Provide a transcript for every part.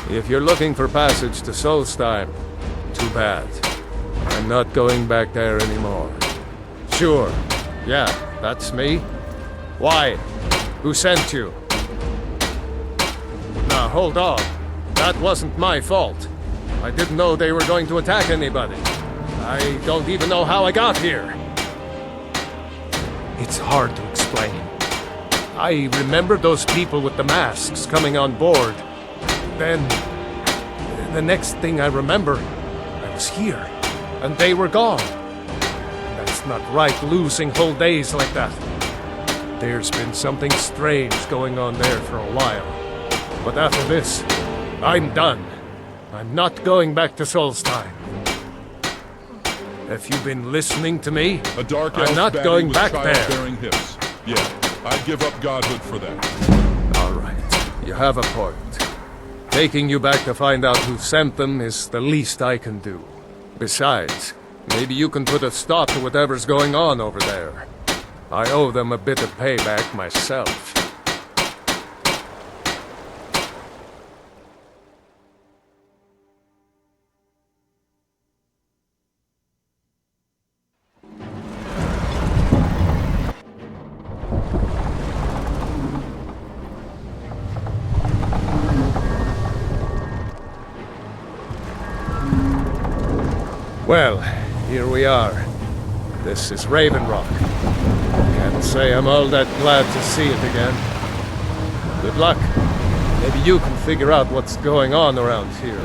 If you're looking for passage to Solstheim, too bad. I'm not going back there anymore. Sure. Yeah, that's me. Why? Who sent you? Now, hold on. That wasn't my fault. I didn't know they were going to attack anybody. I don't even know how I got here. It's hard to explain. I remember those people with the masks coming on board. Then, the next thing I remember, I was here, and they were gone. That's not right, losing whole days like that. There's been something strange going on there for a while. But after this, I'm done. I'm not going back to Solstheim. Have you been listening to me? A dark I'm not going back there. Childbearing hips. Yeah, I'd give up godhood for that. All right, you have a point. Taking you back to find out who sent them is the least I can do. Besides, maybe you can put a stop to whatever's going on over there. I owe them a bit of payback myself. Well, here we are. This is Raven Rock. Can't say I'm all that glad to see it again. Good luck. Maybe you can figure out what's going on around here.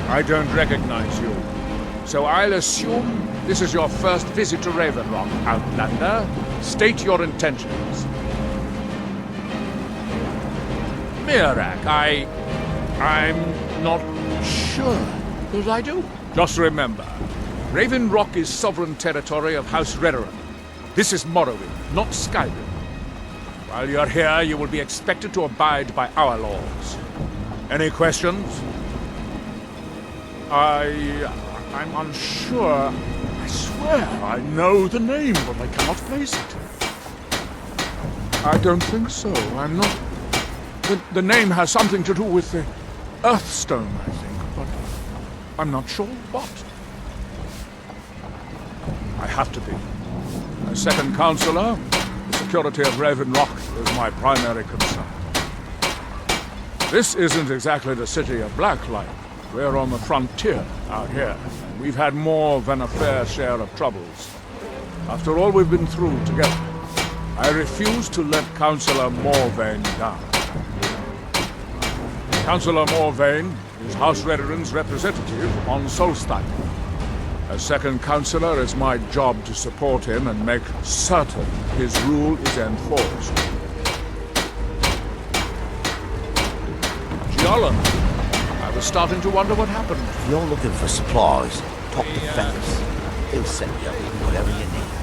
I don't recognize you. So I'll assume this is your first visit to Raven Rock, Outlander. State your intentions. MaelRadec, I'm not sure that I do. Just remember, Raven Rock is sovereign territory of House Redoran. This is Morrowind, not Skyrim. While you're here, you will be expected to abide by our laws. Any questions? I'm unsure. I swear I know the name, but I cannot place it. I don't think so. I'm not... The name has something to do with the Earthstone, I think, but I'm not sure what. I have to be. As second counselor, the security of Raven Rock is my primary concern. This isn't exactly the city of Blacklight. We're on the frontier out here, and we've had more than a fair share of troubles. After all we've been through together, I refuse to let Councillor Morvain down. Councillor Morvain is House Redoran's representative on Solstheim. As second councillor, it's my job to support him and make certain his rule is enforced. Giollan, I was starting to wonder what happened. If you're looking for supplies, talk to Fenris. He'll send you whatever you need.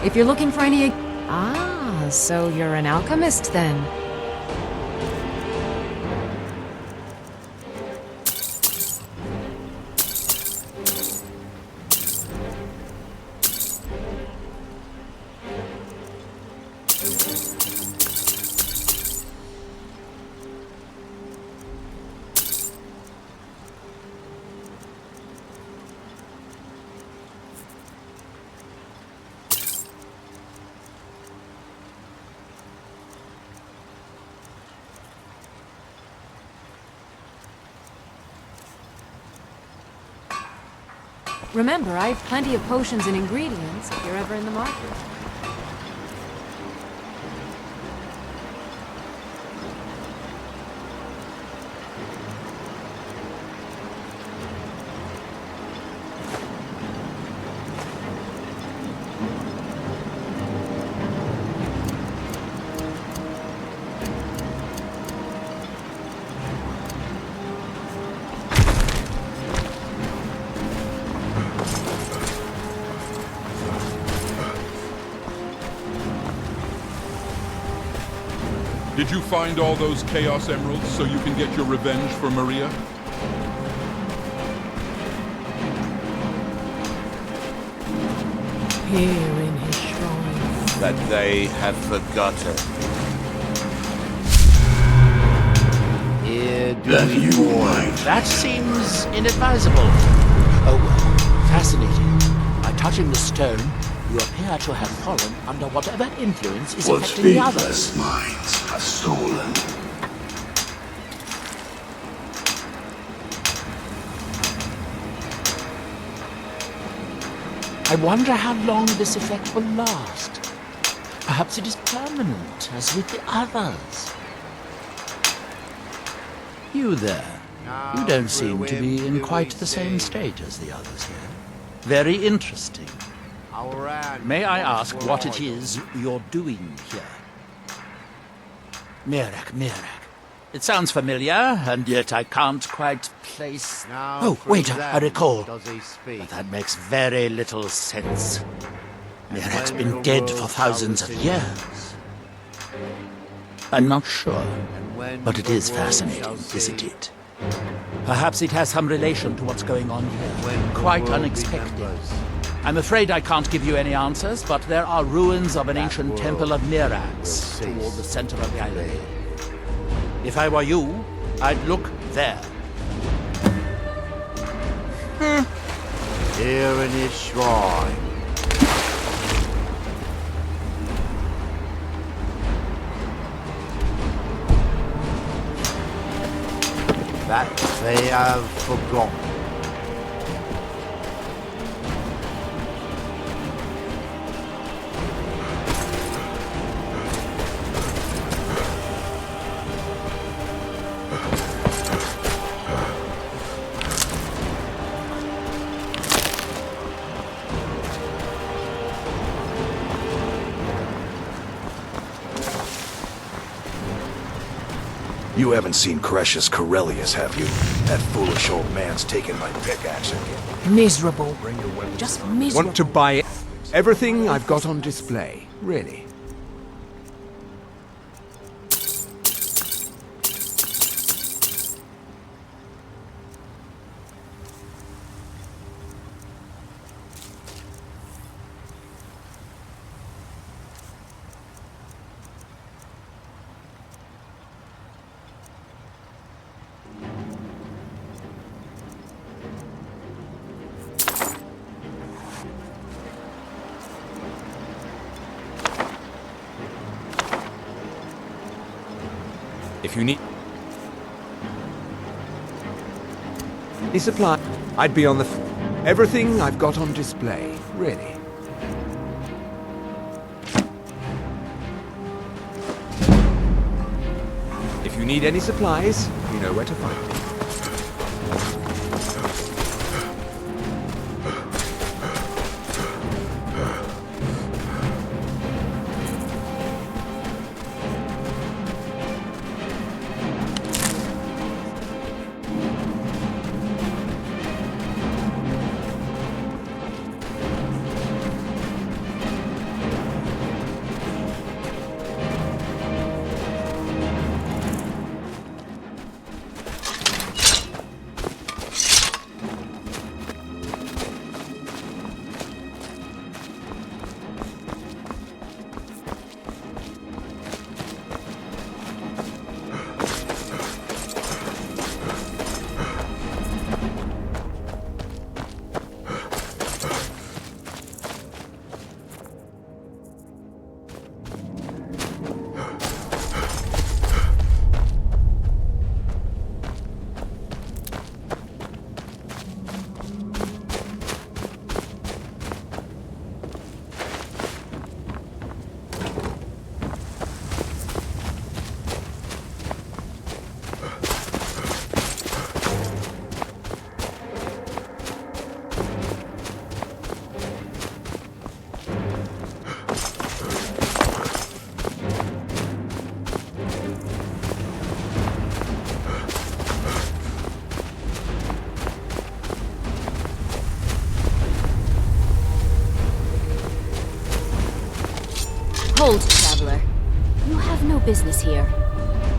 If you're looking for any... Ah, so you're an alchemist then. Remember, I have plenty of potions and ingredients if you're ever in the market. Did you find all those Chaos Emeralds so you can get your revenge for Maria? Here in his shrine. That they have forgotten. Here do That seems inadvisable. Oh well, fascinating. By touching the stone, you appear to have fallen under whatever influence is What affecting the others. faithless minds have stolen. I wonder how long this effect will last. Perhaps it is permanent, as with the others. You there. You don't seem to be in quite the same state as the others here. Very interesting. May I ask what it is you're doing here? MaelRadec. It sounds familiar, and yet I can't quite place... Oh, wait, I recall. But that makes very little sense. MaelRadec's been dead for thousands of years. I'm not sure, but it is fascinating, isn't it? Perhaps it has some relation to what's going on here. Quite unexpected. I'm afraid I can't give you any answers, but there are ruins of an ancient temple of Mirax toward the center of the island. If I were you, I'd look there. here in his shrine. That they have forgotten. You haven't seen Cretius Corellius, have you? That foolish old man's taken my pickaxe again. Miserable. Just miserable. Want to buy everything I've got on display, really. If you need any supply, I'd be on the everything I've got on display, really. If you need any supplies, you know where to find me. Hold, traveler. You have no business here.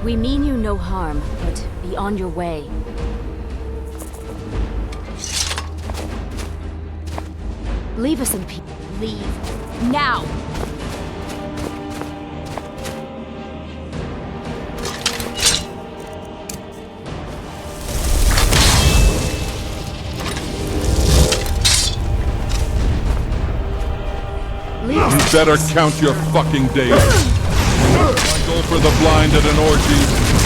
We mean you no harm, but be on your way. Leave us in peace. Leave. Now! You better count your fucking days. I go for the blind at an orgy.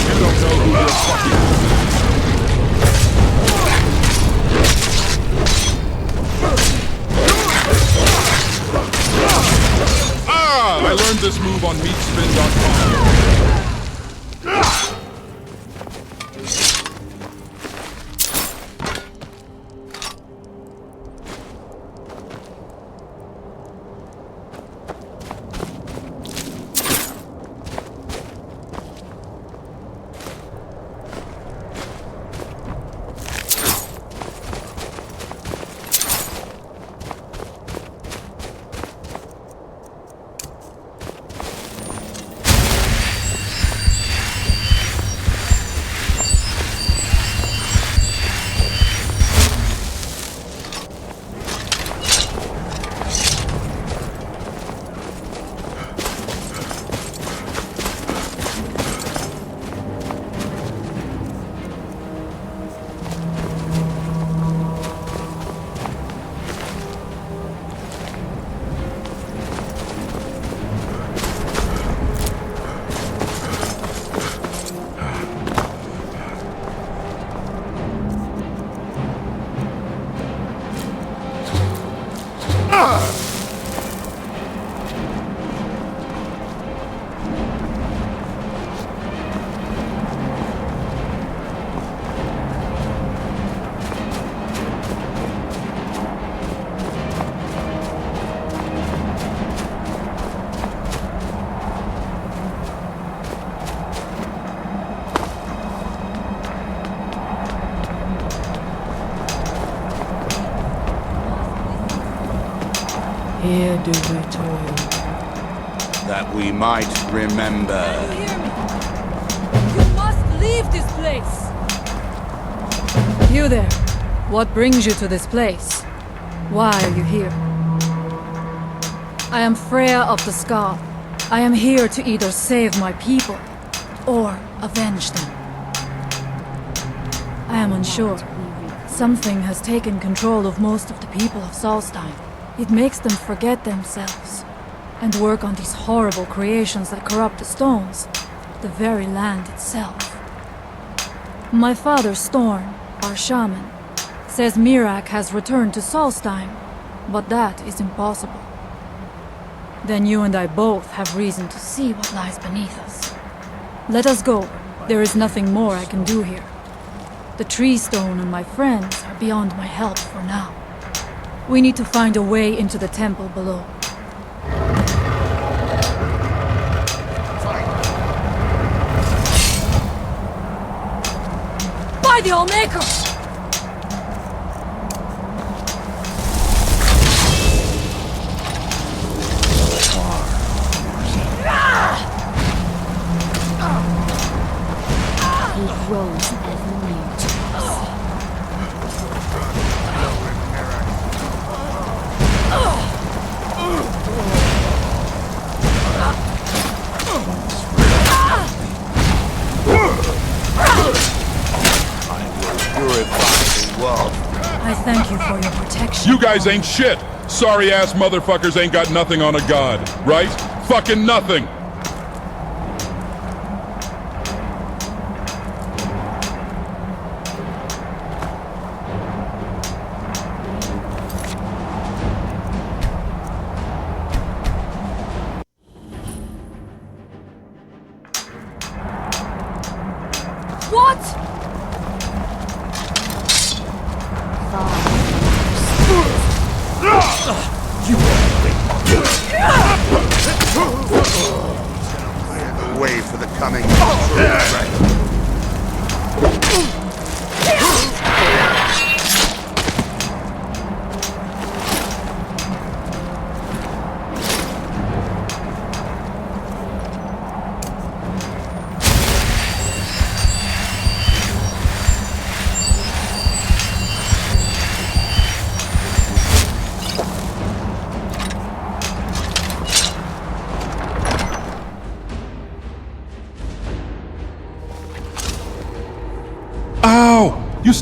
You don't know who you're fucking. I learned this move on meatspin.com. Here do we toil, That we might remember. you hear me? You must leave this place! You there. What brings you to this place? Why are you here? I am Freya of the Scar. I am here to either save my people, or avenge them. I am unsure. Something has taken control of most of the people of Solstheim. It makes them forget themselves, and work on these horrible creations that corrupt the stones, the very land itself. My father Storm, our shaman, says MaelRadec has returned to Solstheim, but that is impossible. Then you and I both have reason to see what lies beneath us. Let us go. There is nothing more I can do here. The tree stone and my friends are beyond my help for now. We need to find a way into the temple below. By the Allmaker! He grows ever near to us. I thank you for your protection. You guys ain't shit! Sorry-ass motherfuckers ain't got nothing on a god, right? Fucking nothing! What? Way for the coming.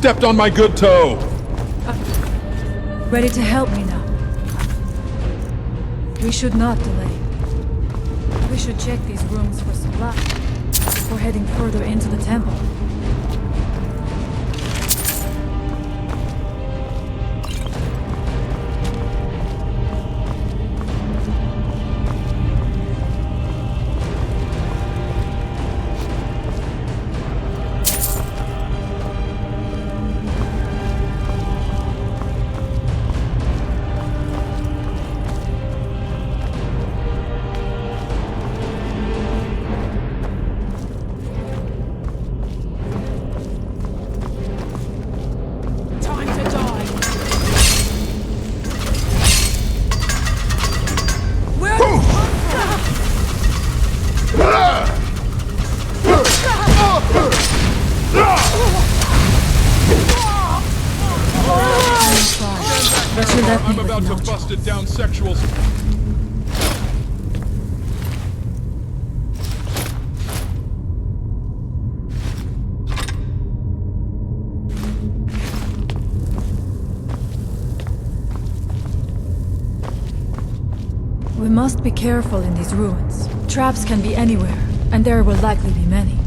stepped on my good toe! Ready to help me now? We should not delay. We should check these rooms for supply before heading further into the temple. I'm about to bust it down sexual... We must be careful in these ruins. Traps can be anywhere, and there will likely be many.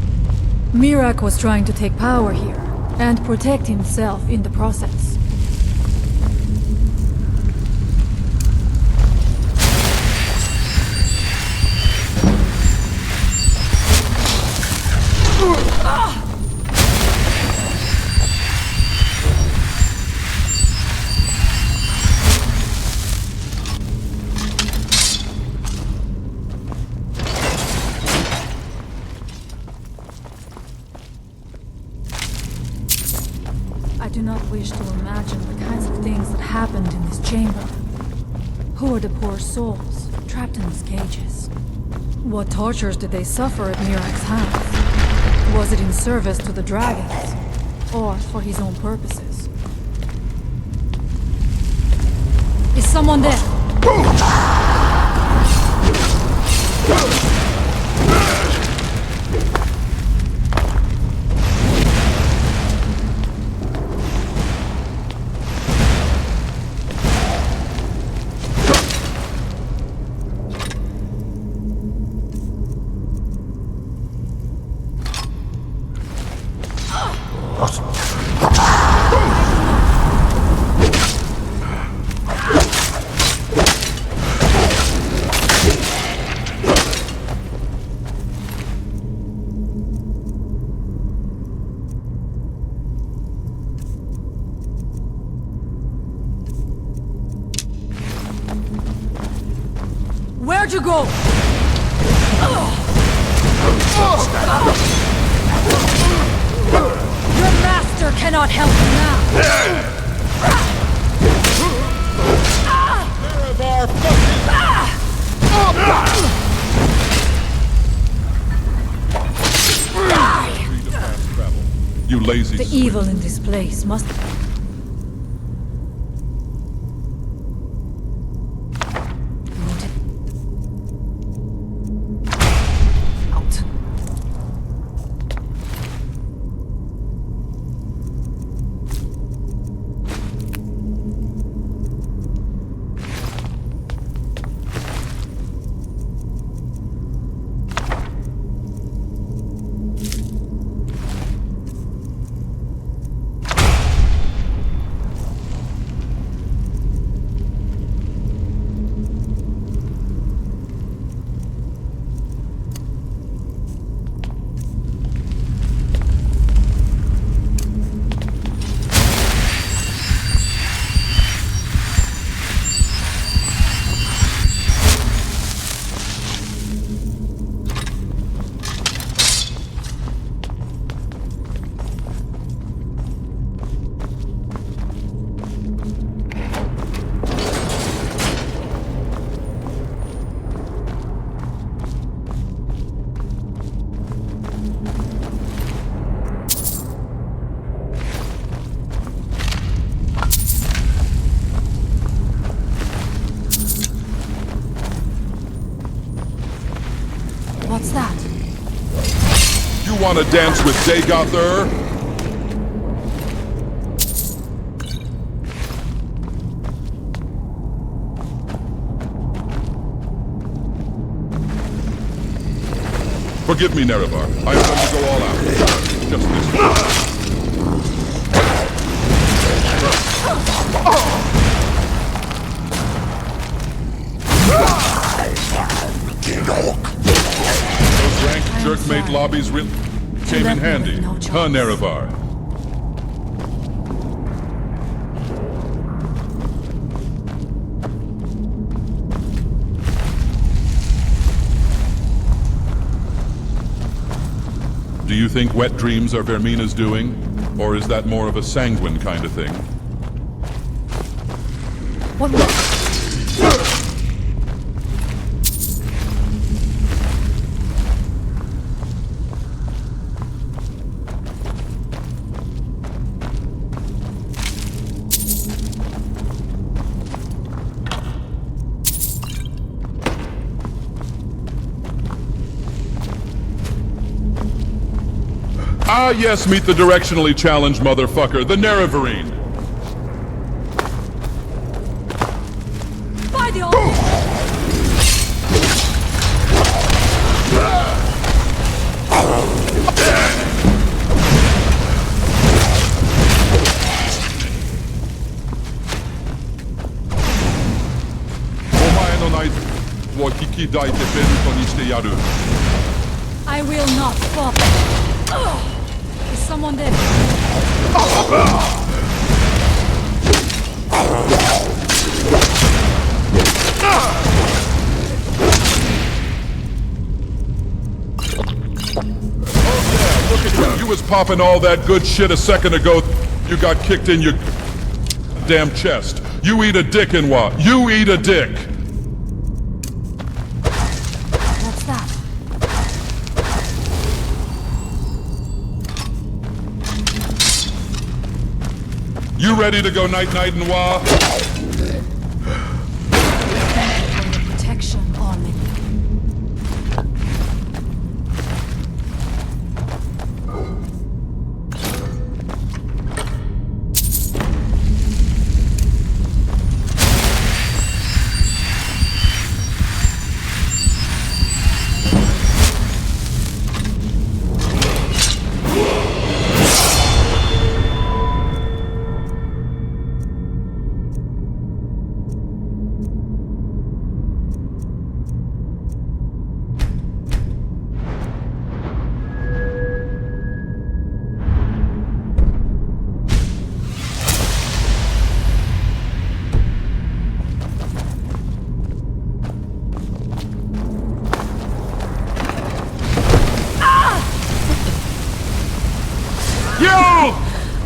MaelRadec was trying to take power here, and protect himself in the process. I do not wish to imagine the kinds of things that happened in this chamber. Who are the poor souls trapped in these cages? What tortures did they suffer at MaelRadec's hands? Was it in service to the dragons, or for his own purposes? Is someone there? Where'd you go? Your master cannot help you now. You lazy. The evil in this place must... What's that? You want to dance with Dagoth? Forgive me, Nerevar. I am going to go all out. Just this Those rank jerkmate lobbies really came in handy. Huh, Nerevar? Do you think wet dreams are Vermina's doing? Or is that more of a sanguine kind of thing? What? Ah, yes, meet the directionally challenged motherfucker, the Nerevarine. By the I will not fall. Is someone there? Look at you. You was popping all that good shit a second ago. You got kicked in your damn chest. You eat a dick and what? You eat a dick. What's that? You ready to go night-night and wah? Protection on me.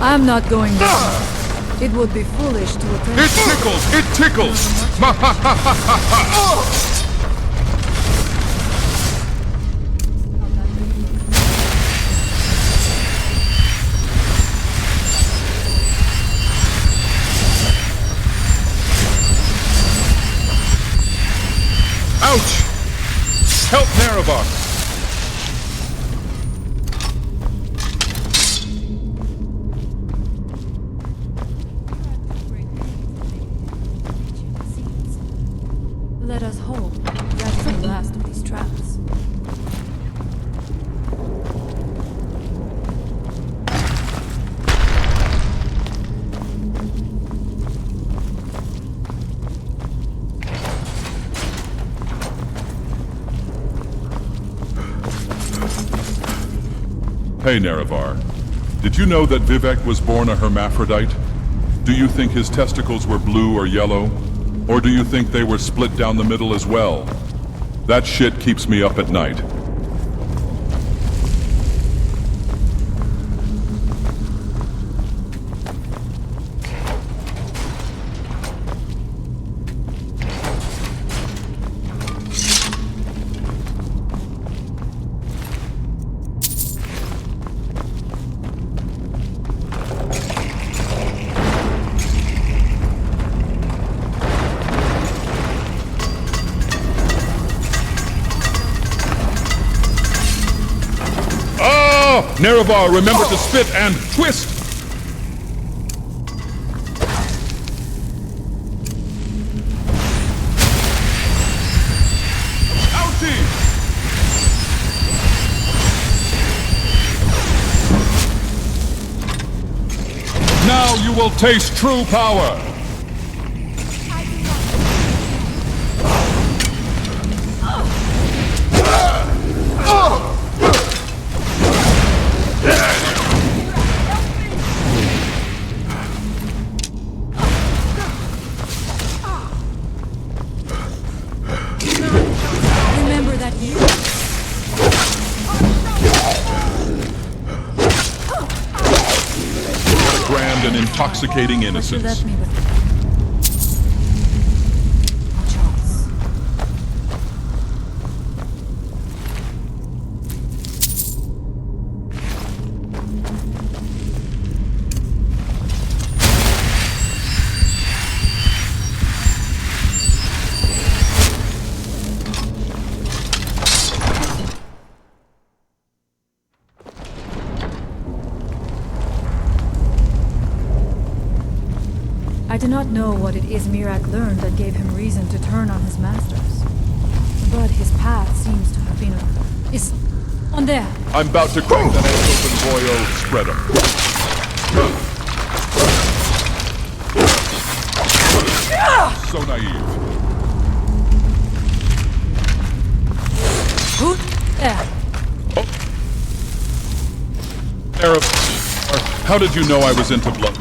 I'm not going down. It would be foolish to attempt. It tickles! It tickles! Ma ha ha ha ha ha! Ouch! Help Nerevar! Let us hope that's the last of these traps. Hey, Nerevar. Did you know that Vivek was born a hermaphrodite? Do you think his testicles were blue or yellow? Or do you think they were split down the middle as well? That shit keeps me up at night. Nerevar, remember to spit and twist! Ouchie! Taste true power! Remember that you... Grand and intoxicating You innocence. left me with... No choice. I do not know what it is MaelRadec learned that gave him reason to turn on his masters. But his path seems to have been is on there. I'm about to crank that ass open, boyo. Spread 'em. So naive. Who? There. Arab, how did you know I was into blood?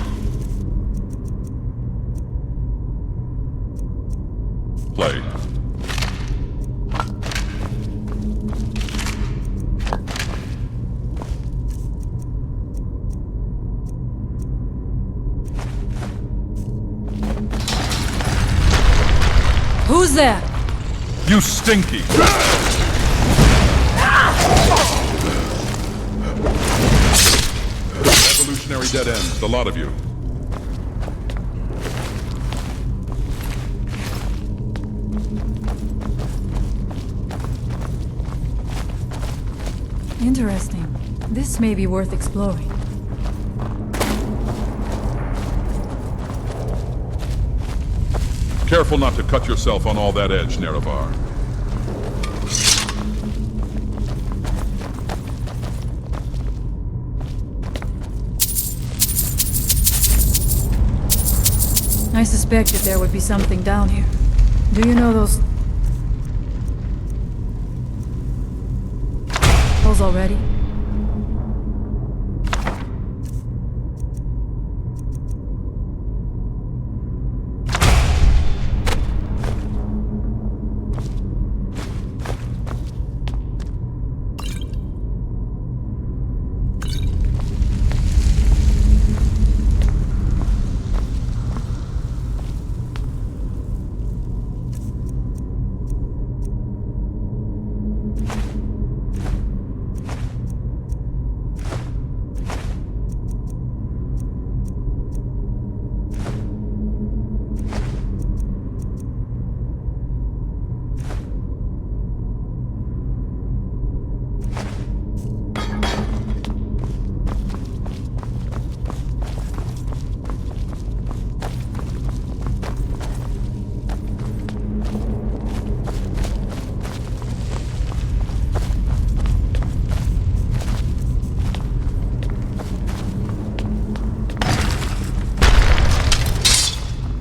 Play. Who's there? You stinky! Evolutionary dead ends, the lot of you. Interesting. This may be worth exploring. Careful not to cut yourself on all that edge, Nerevar. I suspected there would be something down here. Do you know those already?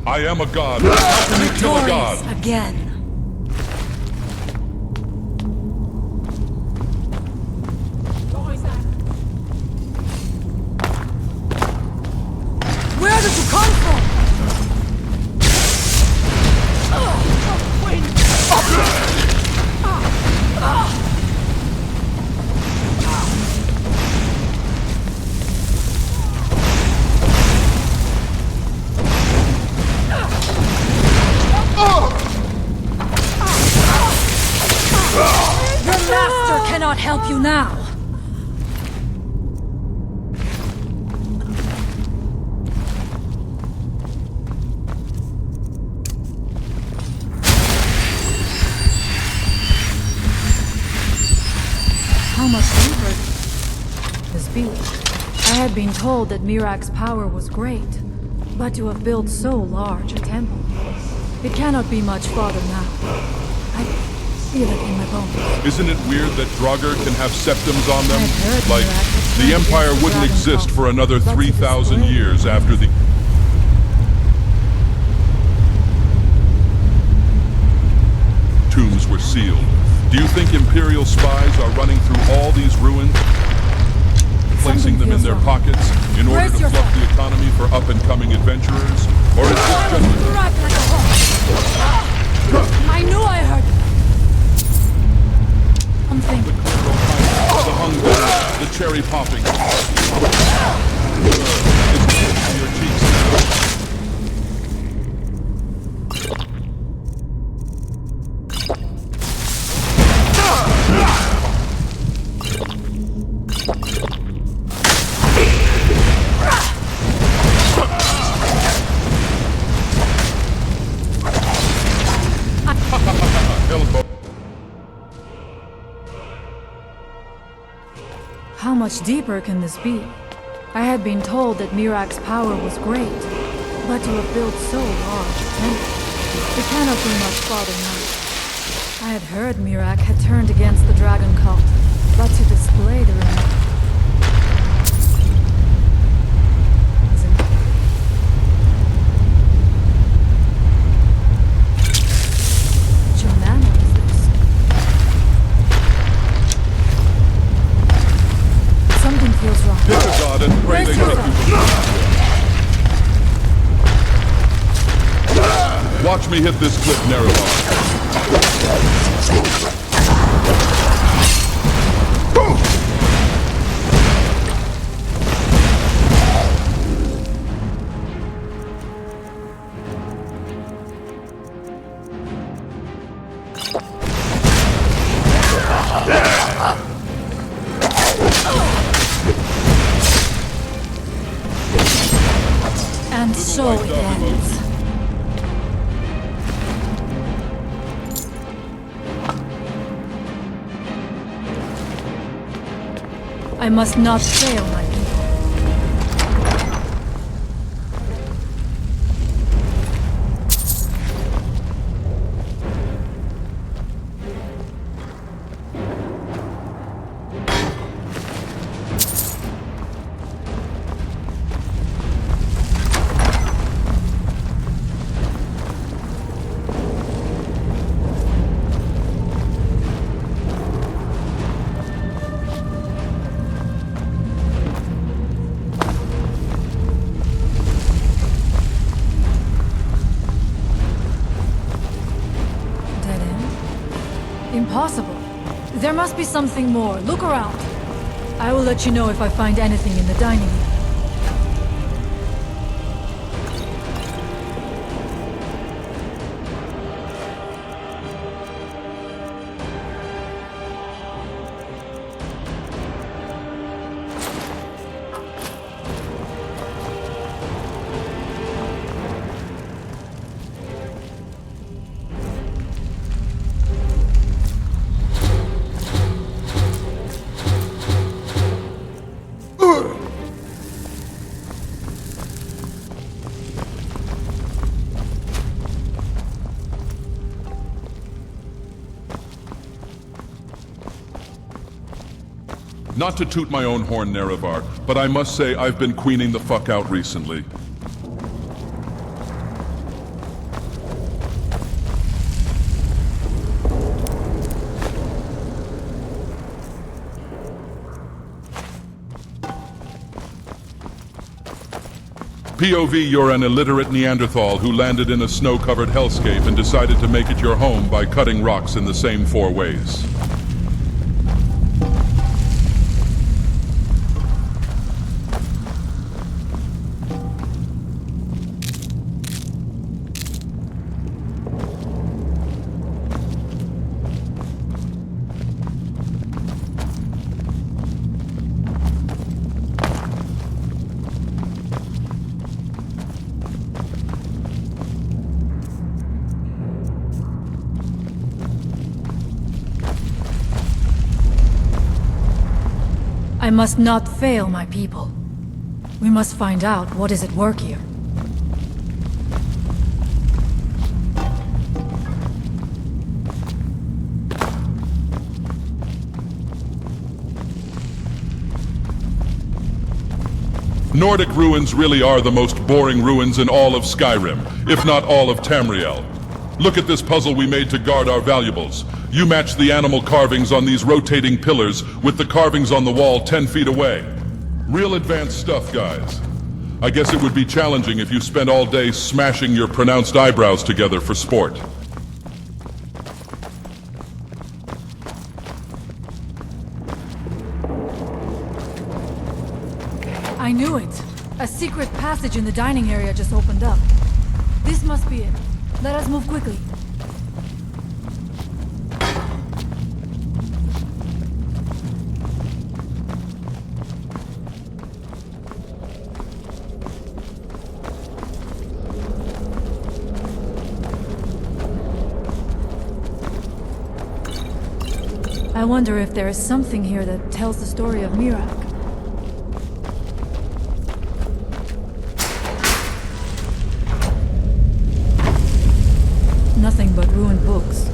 I am a god. How can you kill a god? Again. Where did you come from? Your master cannot help you now. How much deeper this be? I had been told that MaelRadec's power was great, but to have built so large a temple, it cannot be much farther now. I feel it in my bones. Isn't it weird that Draugr can have septums on them? I've heard Like, MaelRadec was the trying to Empire get wouldn't Dragon exist Cult, for another but to 3,000 destroy it. years after the... were sealed. Do you think Imperial spies are running through all these ruins, placing them in their pockets in order to fluff the economy for up-and-coming adventurers? Or is this just Right like a hawk. I knew I heard something. the hung down, the cherry popping? It's close to your cheeks now. How much deeper can this be? I had been told that Mirak's power was great, but to have built so large a temple, it cannot be much farther now. I had heard Mirak had turned against the dragon cult, but to display the remains. Feels wrong. Pick a god and pray they take you. Watch me hit this clip, Nerevar. And so it ends. I must not fail my people. Impossible. There must be something more. Look around. I will let you know if I find anything in the dining room. Not to toot my own horn, Nerevar, but I must say I've been queening the fuck out recently. POV, you're an illiterate Neanderthal who landed in a snow-covered hellscape and decided to make it your home by cutting rocks in the same 4 ways. I must not fail my people. We must find out what is at work here. Nordic ruins really are the most boring ruins in all of Skyrim, if not all of Tamriel. Look at this puzzle we made to guard our valuables. You match the animal carvings on these rotating pillars with the carvings on the wall 10 feet away. Real advanced stuff, guys. I guess it would be challenging if you spent all day smashing your pronounced eyebrows together for sport. I knew it. A secret passage in the dining area just opened up. This must be it. Let us move quickly. I wonder if there is something here that tells the story of MaelRadec. Nothing but ruined books.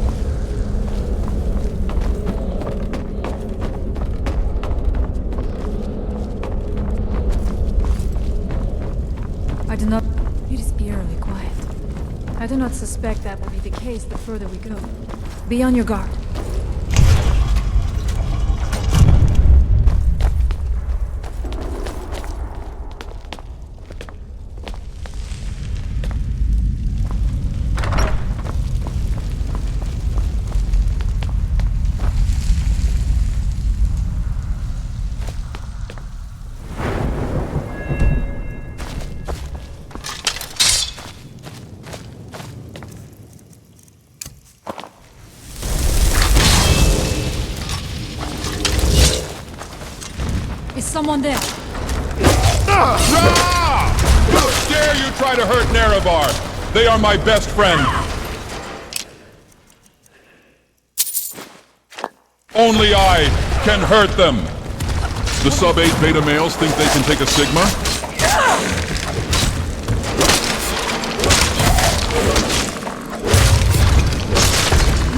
I do not... It is eerily quiet. I do not suspect that will be the case the further we go. Be on your guard. Is someone there? How dare you try to hurt Nerevar? They are my best friend. Only I can hurt them. The sub-8 beta males think they can take a Sigma?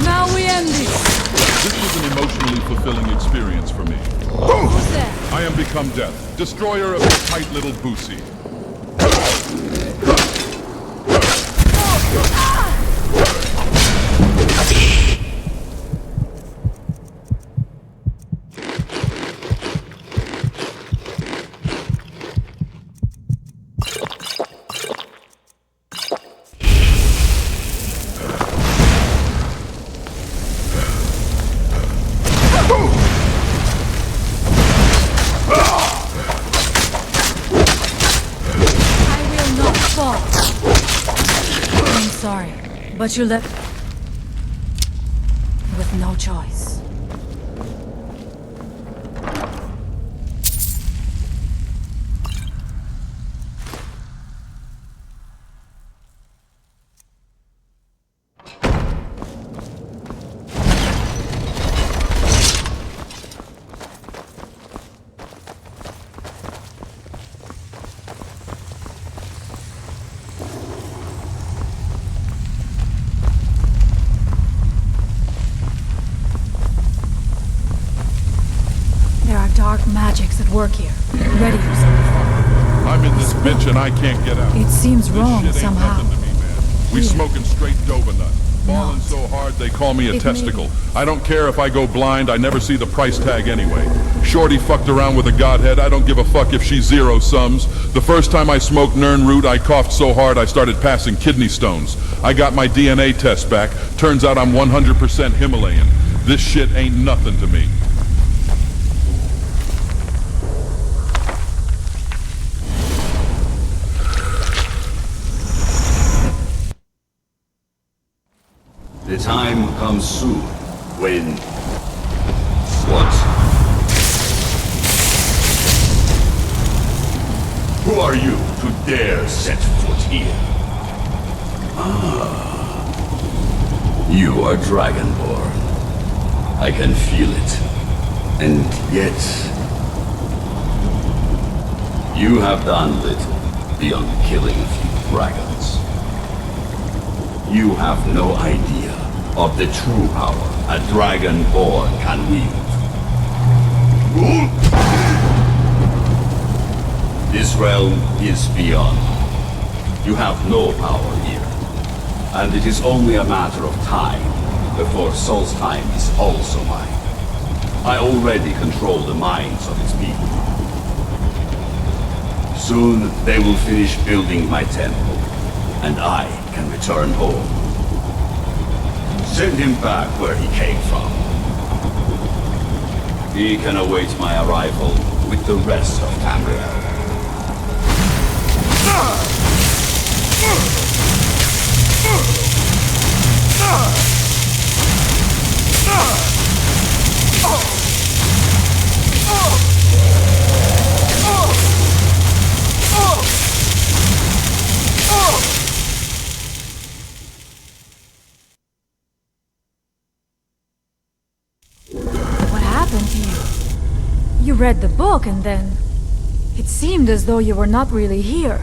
Now we end this. This was an emotionally fulfilling experience for me. Who's there? I am become death, destroyer of the tight little Boosie. I'm sorry, but you left with no choice. Dark magics at work here. Ready yourself. I'm in this bitch and I can't get out. It seems wrong this shit ain't somehow. nothing to me, man. We smoking straight Dova nut. Falling so hard they call me a testicle. I don't care if I go blind, I never see the price tag anyway. Shorty fucked around with a godhead, I don't give a fuck if she's zero sums. The first time I smoked Nern root, I coughed so hard I started passing kidney stones. I got my DNA test back, turns out I'm 100% Himalayan. This shit ain't nothing to me. The time comes soon when... What? Who are you to dare set foot here? Ah. You are Dragonborn. I can feel it. And yet... You have done little beyond killing a few dragons. You have no idea of the true power a Dragonborn can wield. This realm is beyond. You have no power here, and it is only a matter of time before Solstheim is also mine. I already control the minds of its people. Soon they will finish building my temple, and I can return home. Send him back where he came from. He can await my arrival with the rest of Tamriel. What happened to you? You read the book and then... It seemed as though you were not really here.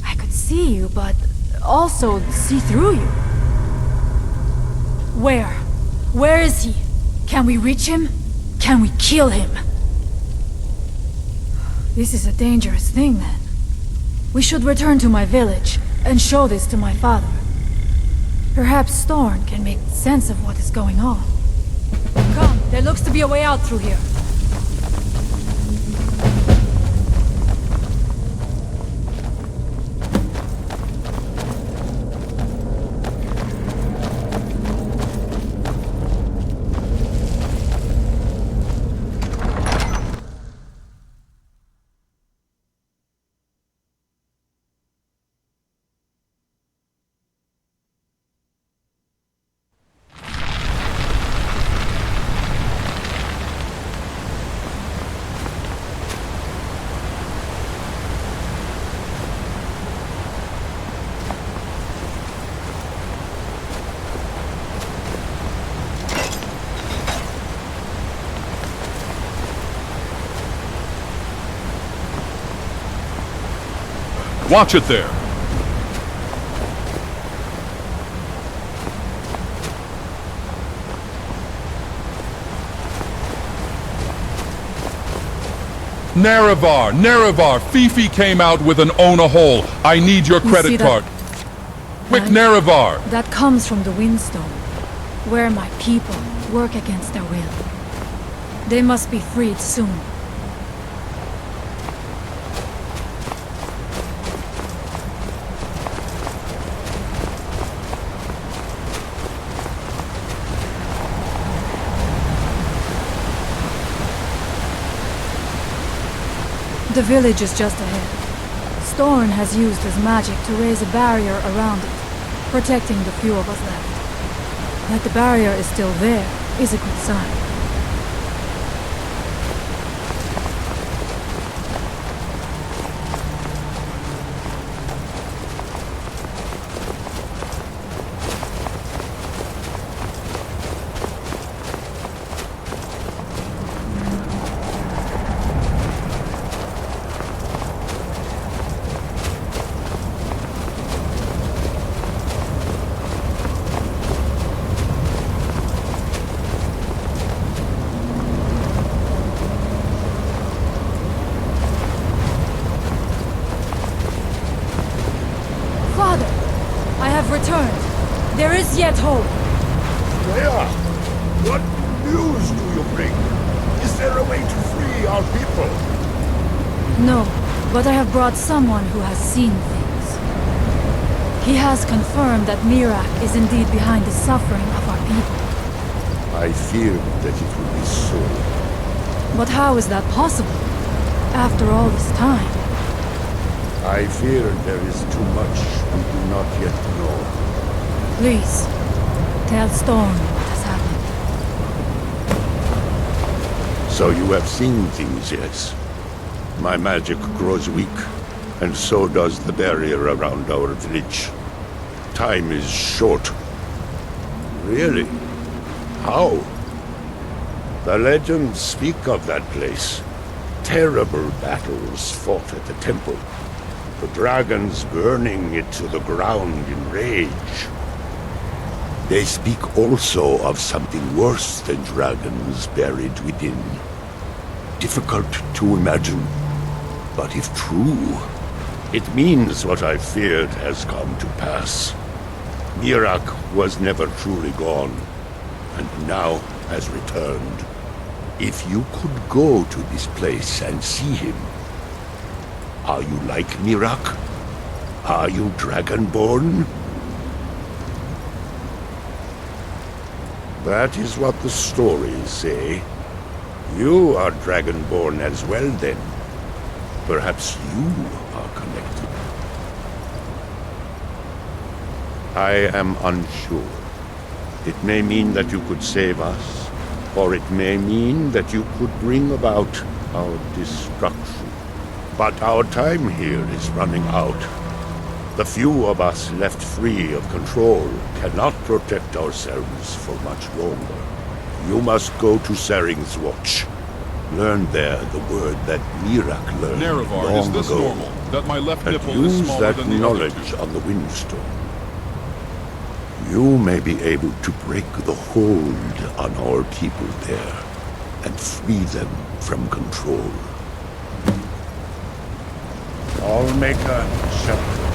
I could see you, but also see through you. Where? Where is he? Can we reach him? Can we kill him? This is a dangerous thing, then. We should return to my village and show this to my father. Perhaps Storn can make sense of what is going on. Come, there looks to be a way out through here. Watch it there! Nerevar! Nerevar! Fifi came out with an own a hole. I need your credit card. Quick, Nerevar! That comes from the Windstone, where my people work against their will. They must be freed soon. The village is just ahead. Storn has used his magic to raise a barrier around it, protecting the few of us left. That the barrier is still there is a good sign. Returned. There is yet hope. Freya, what news do you bring? Is there a way to free our people? No, but I have brought someone who has seen things. He has confirmed that MaelRadec is indeed behind the suffering of our people. I feared that it would be so. But how is that possible? After all this time? I fear there is too much we do not yet know. Please, tell Storm what has happened. So you have seen things, yes? My magic grows weak, and so does the barrier around our village. Time is short. Really? How? The legends speak of that place. Terrible battles fought at the temple. The dragons burning it to the ground in rage. They speak also of something worse than dragons buried within. Difficult to imagine, but if true, it means what I feared has come to pass. MaelRadec was never truly gone. and now has returned. If you could go to this place and see him, are you like Mirak? Are you Dragonborn? That is what the stories say. You are Dragonborn as well, then. Perhaps you are connected. I am unsure. It may mean that you could save us, or it may mean that you could bring about our destruction. But our time here is running out. The few of us left free of control cannot protect ourselves for much longer. You must go to Saring's Watch. Learn there the word that Mirak learned Nerevar, long is this ago, normal? That my left and nipple is use smaller that than the other knowledge two? on the Windstone. You may be able to break the hold on our people there and free them from control. Allmaker, shelter.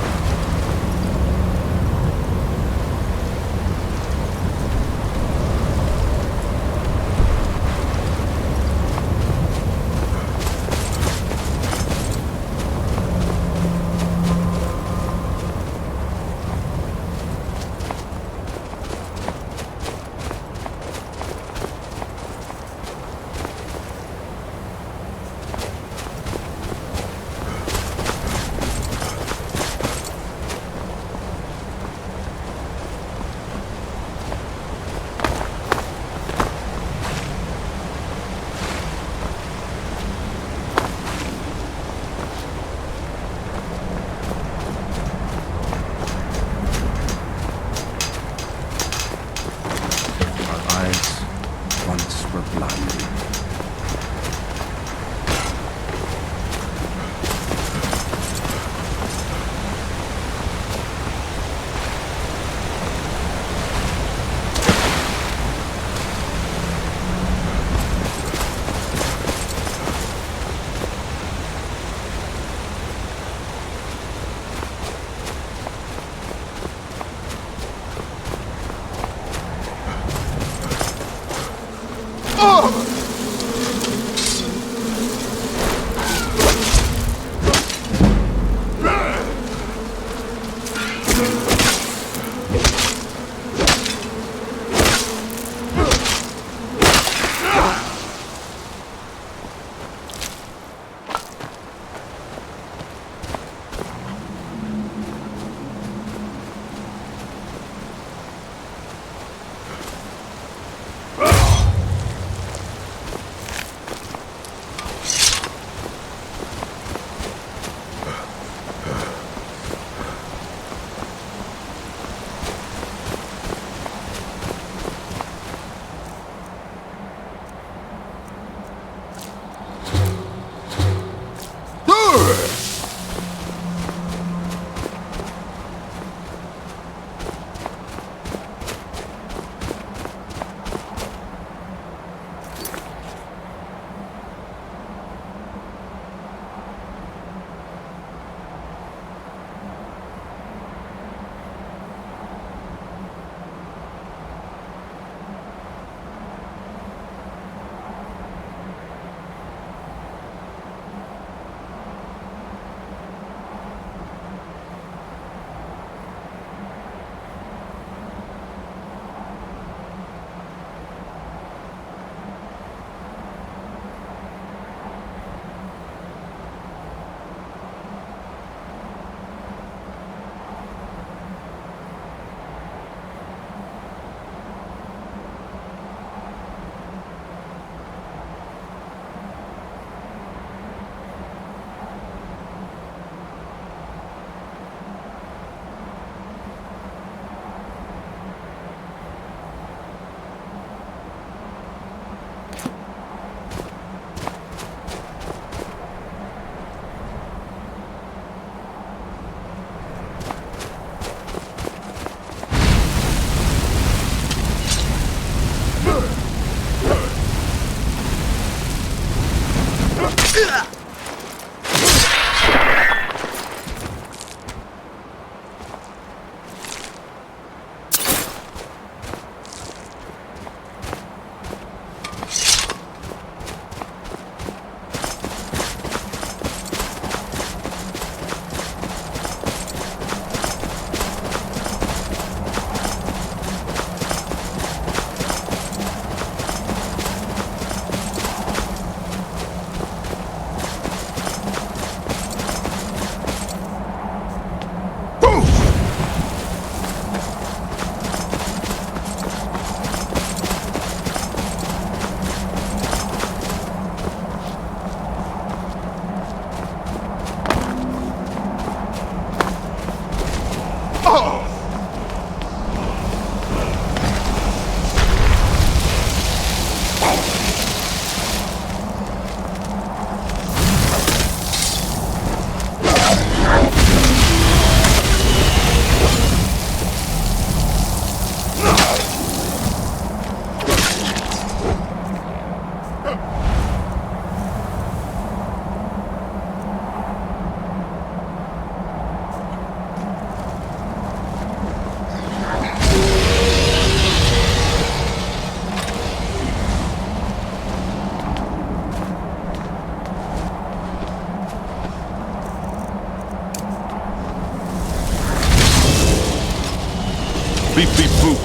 Beep beep boop.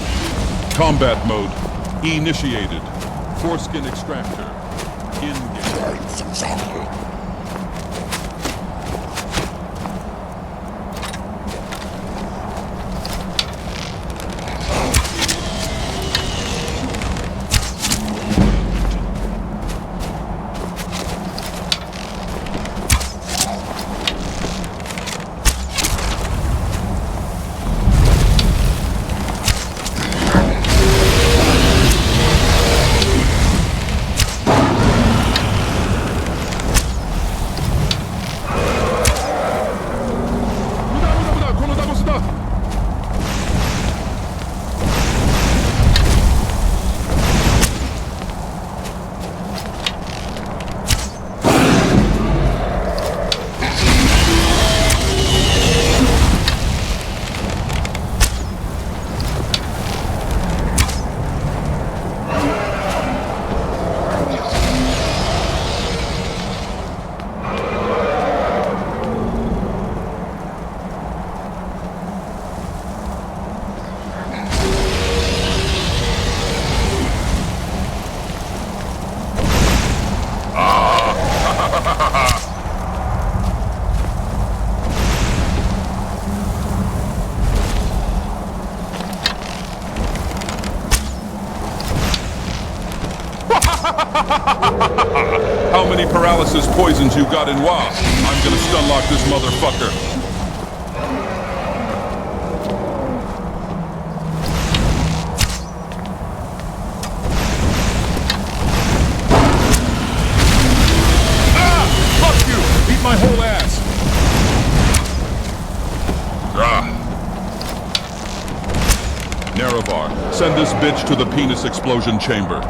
Combat mode. Initiated. Foreskin extractor. Engage. How many paralysis poisons you got in WoW? I'm gonna stun lock this motherfucker. Ah! Fuck you! Eat my whole ass! Nerevar, send this bitch to the penis explosion chamber.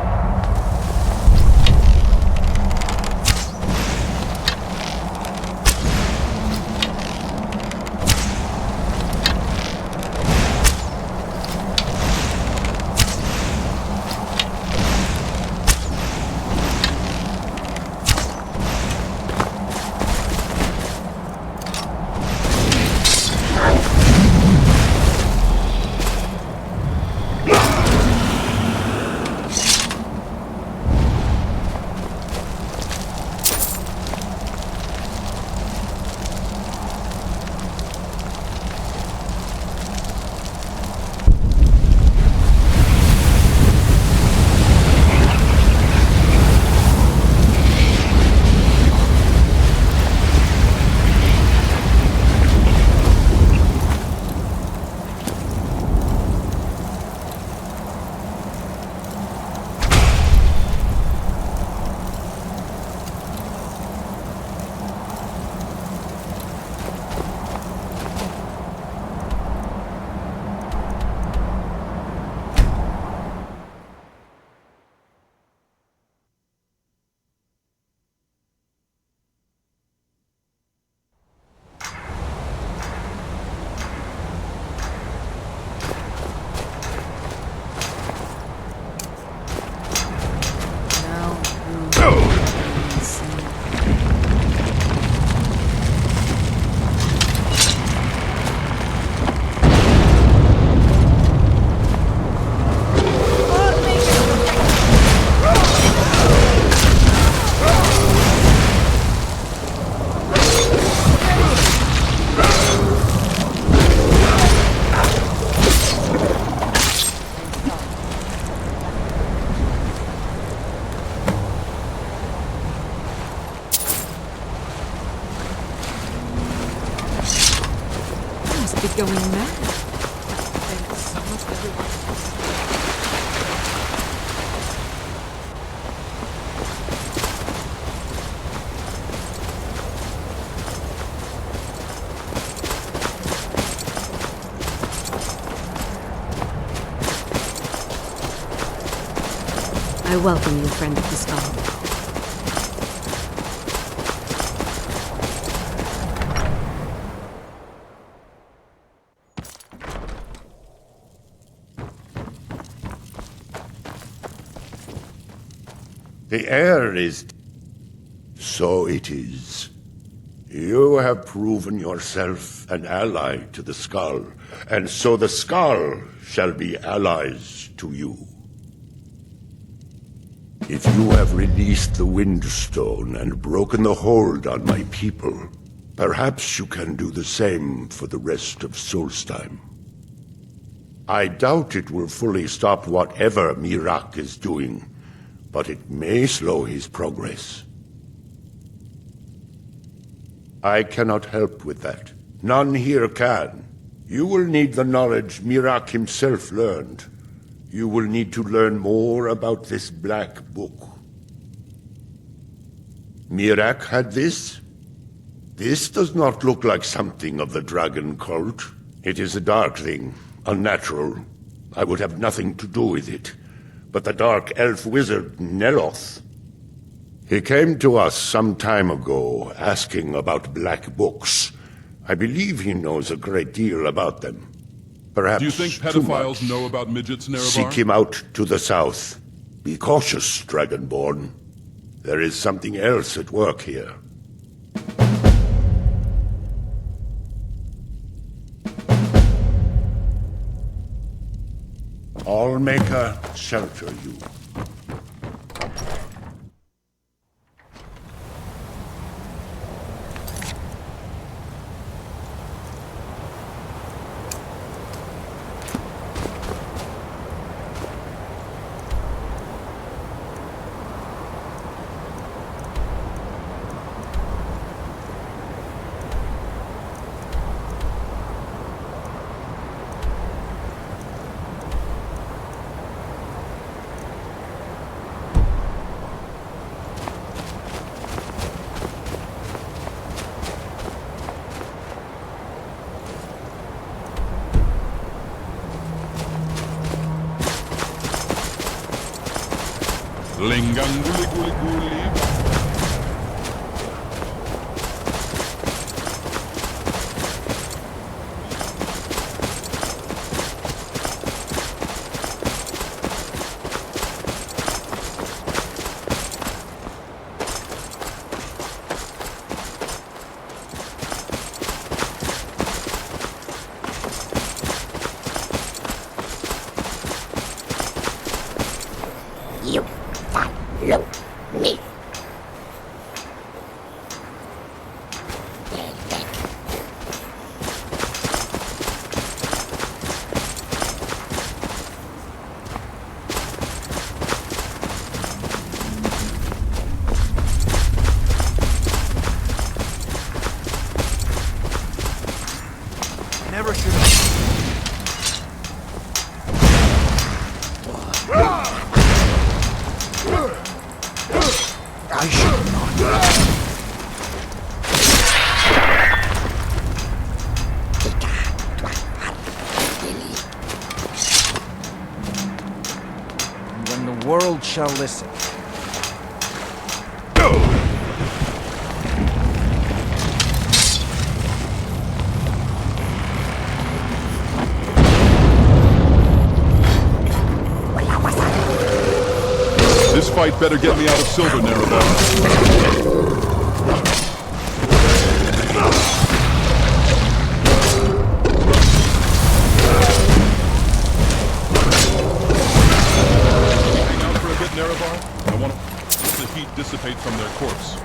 Be going mad. I welcome you, friend of the skull. The air is... So it is. You have proven yourself an ally to the skull, and so the skull shall be allies to you. If you have released the Windstone and broken the hold on my people, perhaps you can do the same for the rest of Solstheim. I doubt it will fully stop whatever MaelRadec is doing, but it may slow his progress. I cannot help with that. None here can. You will need the knowledge MaelRadec himself learned. You will need to learn more about this Black Book. MaelRadec had this? This does not look like something of the dragon cult. It is a dark thing, unnatural. I would have nothing to do with it. But the dark elf wizard, Neloth, he came to us some time ago, asking about black books. I believe he knows a great deal about them. Perhaps do you think pedophiles know about midgets, Nerevar? Seek him out to the south. Be cautious, Dragonborn. There is something else at work here. Allmaker shelter you. Linganguli guli guli. You follow me. Never should have. I should not. When the world shall listen. This fight better get me out of Silver, Nerevar. Hang out for a bit, Nerevar. I want to let the heat dissipate from their corpse.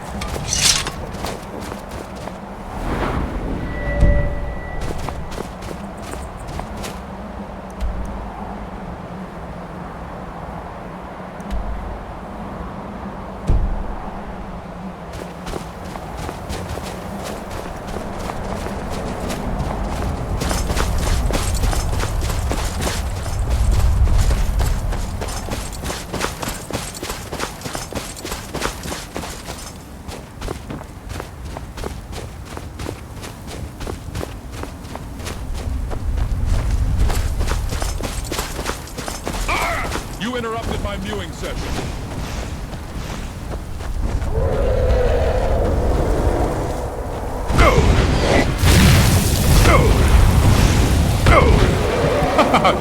You interrupted my mewing session.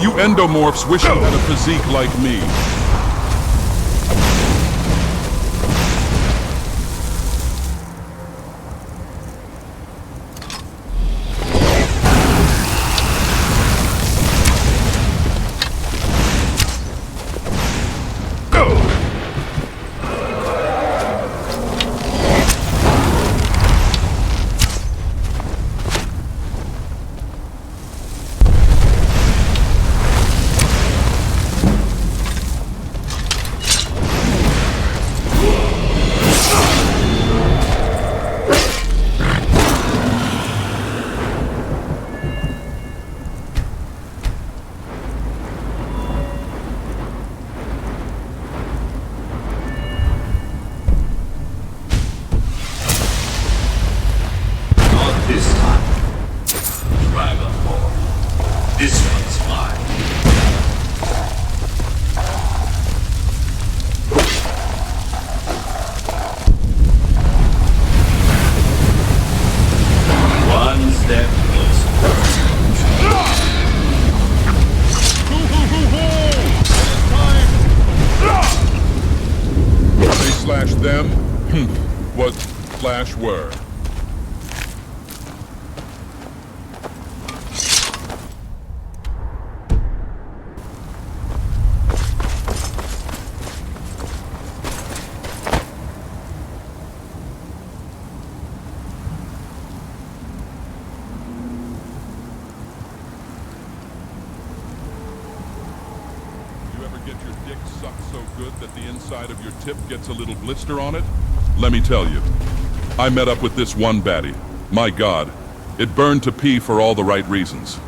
You endomorphs wish you had a physique like me. slash them was slash were. Get your dick sucked so good that the inside of your tip gets a little blister on it? Let me tell you, I met up with this one baddie. My God, it burned to pee for all the right reasons.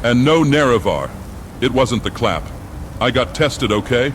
And no Nerevar. It wasn't the clap. I got tested, okay?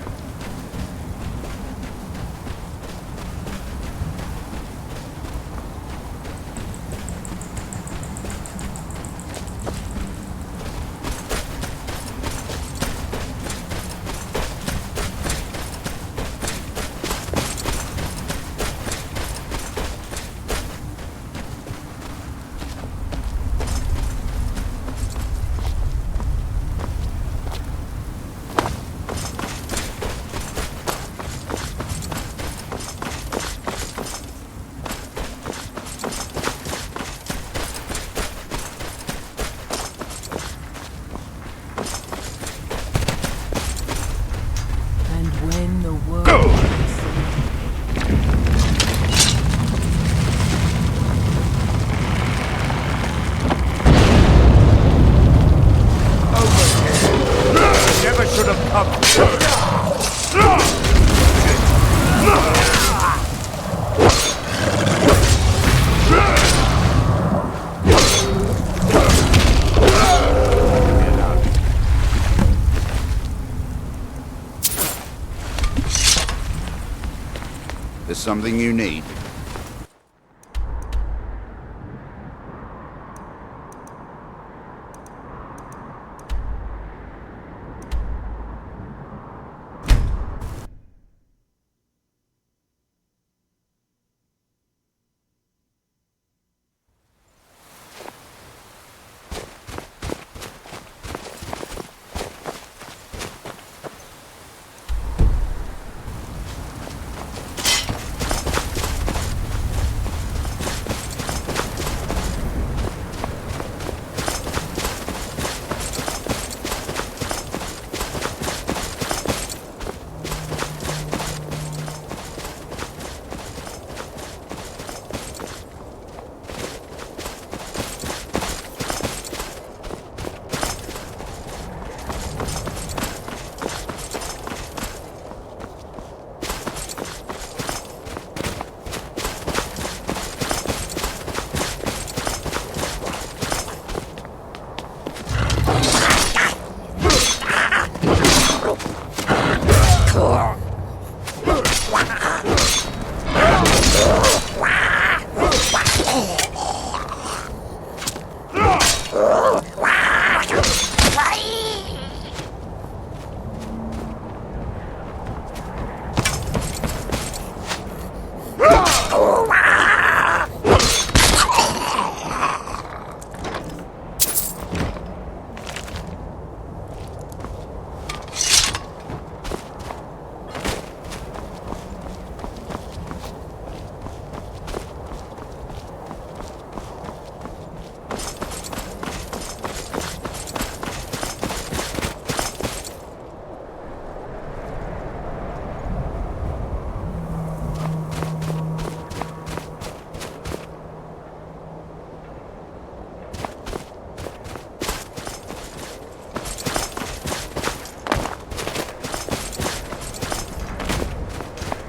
There's something you need.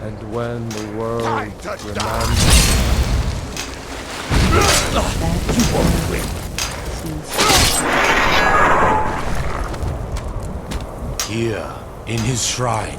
And when the world remembers... Here, in his shrine.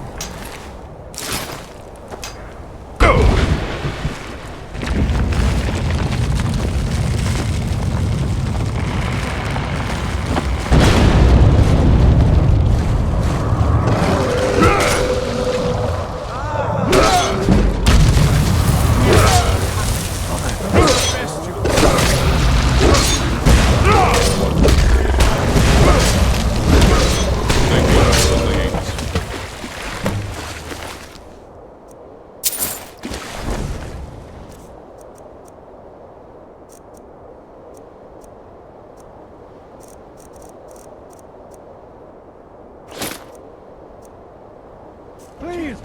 Please!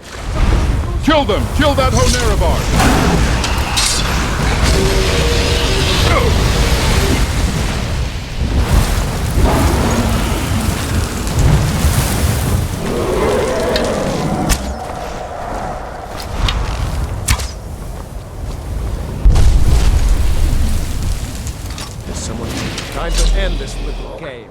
Kill them! Kill that Honeravar! There's someone time to end this little game.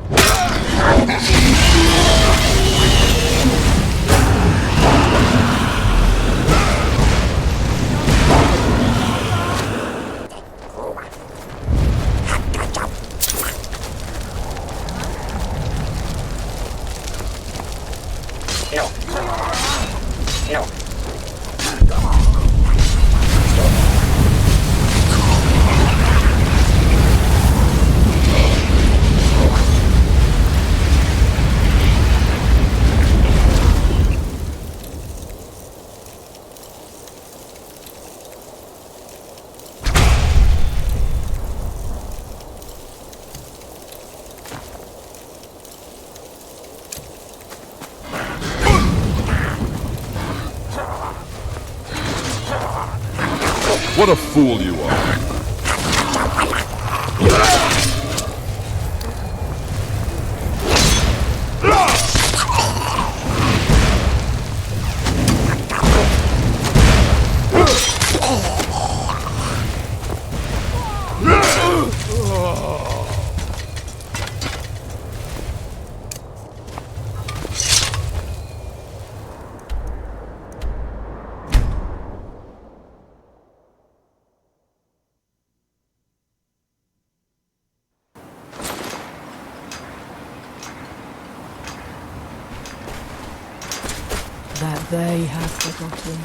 What a fool you are! That they have forgotten.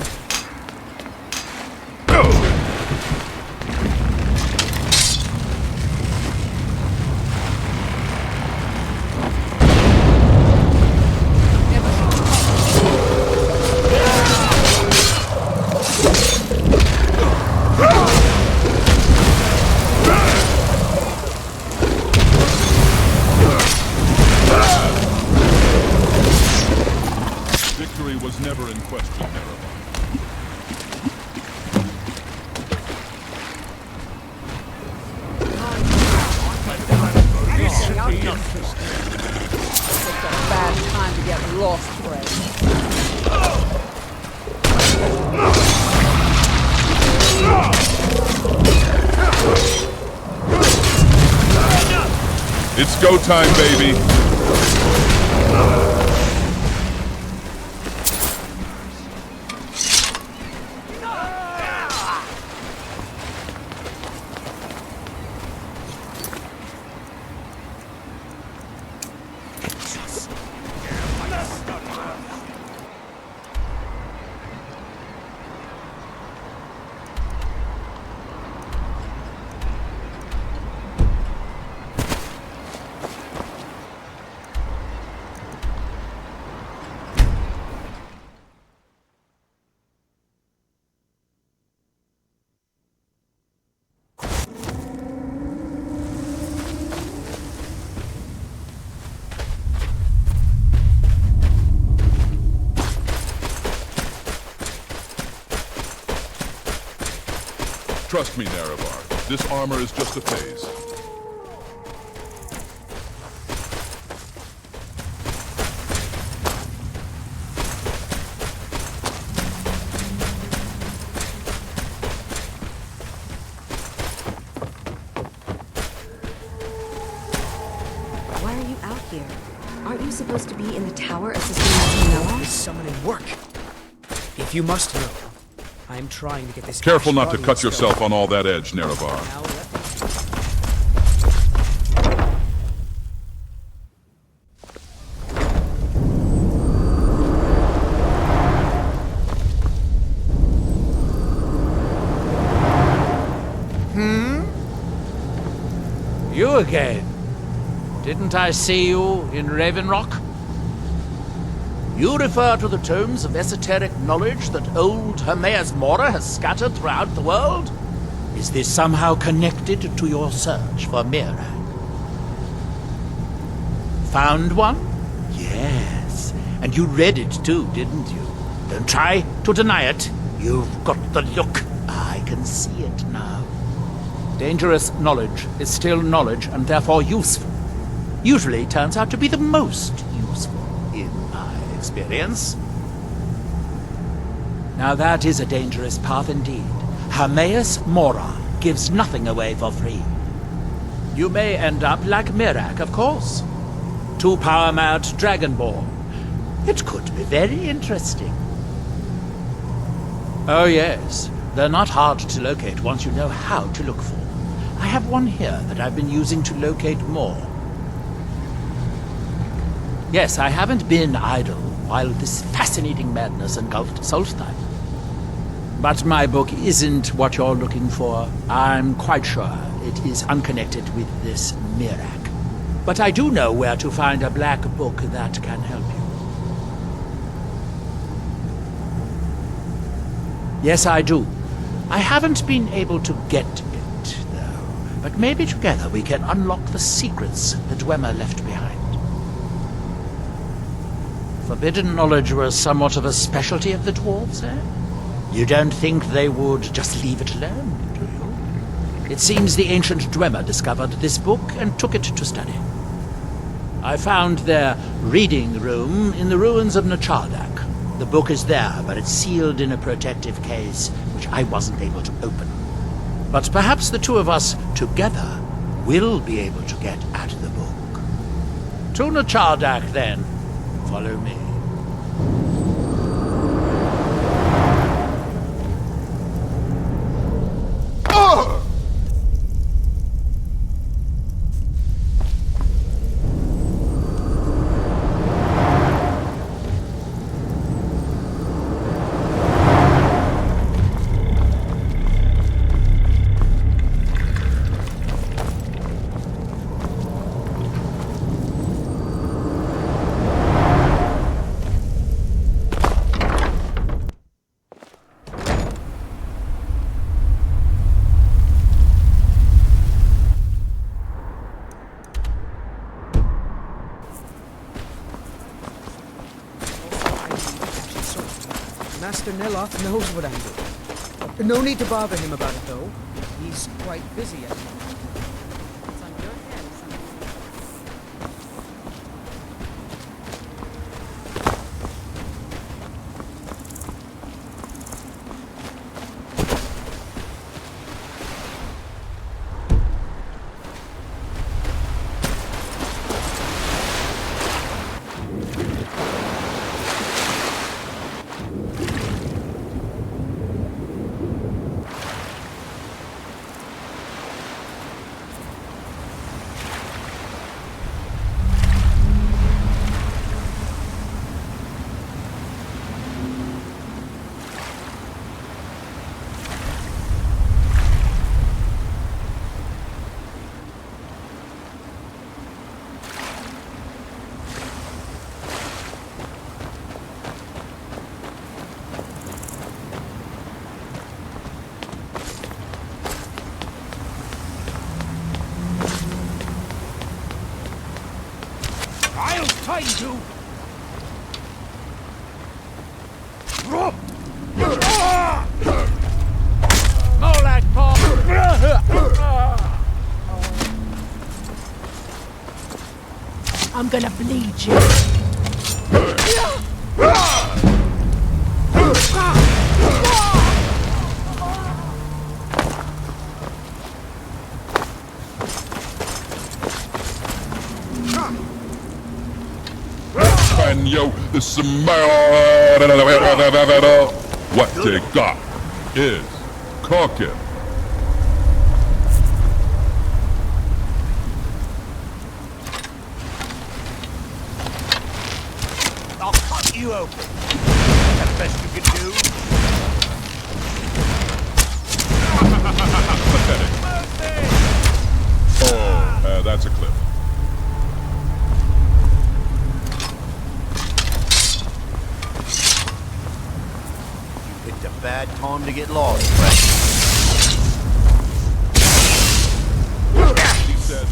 Victory was never in question, Marathon. It's a bad time to get lost, friend. It's go time, baby! Trust me, Naravar. This armor is just a phase. Why are you out here? Aren't you supposed to be in the tower assisting Martinello? Is summoning work? If you must know, I'm trying to get this... Careful not to cut yourself on all that edge, Naravar. You again? Didn't I see you in Raven Rock? You refer to the tomes of esoteric knowledge that old Hermaeus Mora has scattered throughout the world? Is this somehow connected to your search for MaelRadec? Found one? Yes. And you read it too, didn't you? Don't try to deny it. You've got the look. I can see it now. Dangerous knowledge is still knowledge and therefore useful. Usually turns out to be the most useful, in my experience. Now that is a dangerous path indeed. Hermaeus Mora gives nothing away for free. You may end up like MaelRadec, of course. Too power-mad Dragonborn. It could be very interesting. Oh yes, they're not hard to locate once you know how to look for. I have one here that I've been using to locate more. Yes, I haven't been idle while this fascinating madness engulfed Solstheim. But my book isn't what you're looking for. I'm quite sure it is unconnected with this MaelRadec. But I do know where to find a black book that can help you. Yes, I do. I haven't been able to get it, though. But maybe together we can unlock the secrets the Dwemer left behind. Forbidden knowledge was somewhat of a specialty of the dwarves, eh? You don't think they would just leave it alone, do you? It seems the ancient Dwemer discovered this book and took it to study. I found their reading room in the ruins of Nechardak. The book is there, but it's sealed in a protective case, which I wasn't able to open. But perhaps the two of us together will be able to get at the book. To Nechardak, then. Follow me. Master Neloth knows what I'm doing. No need to bother him about it, though. He's quite busy at the moment. It's on your head, I'll find you! I'm gonna bleed you. And yo, the what they got is cooking. I'll cut you open. Is that the best you can do? Pathetic. Oh, that's a clip. You picked a bad time to get lost, Frank. He said,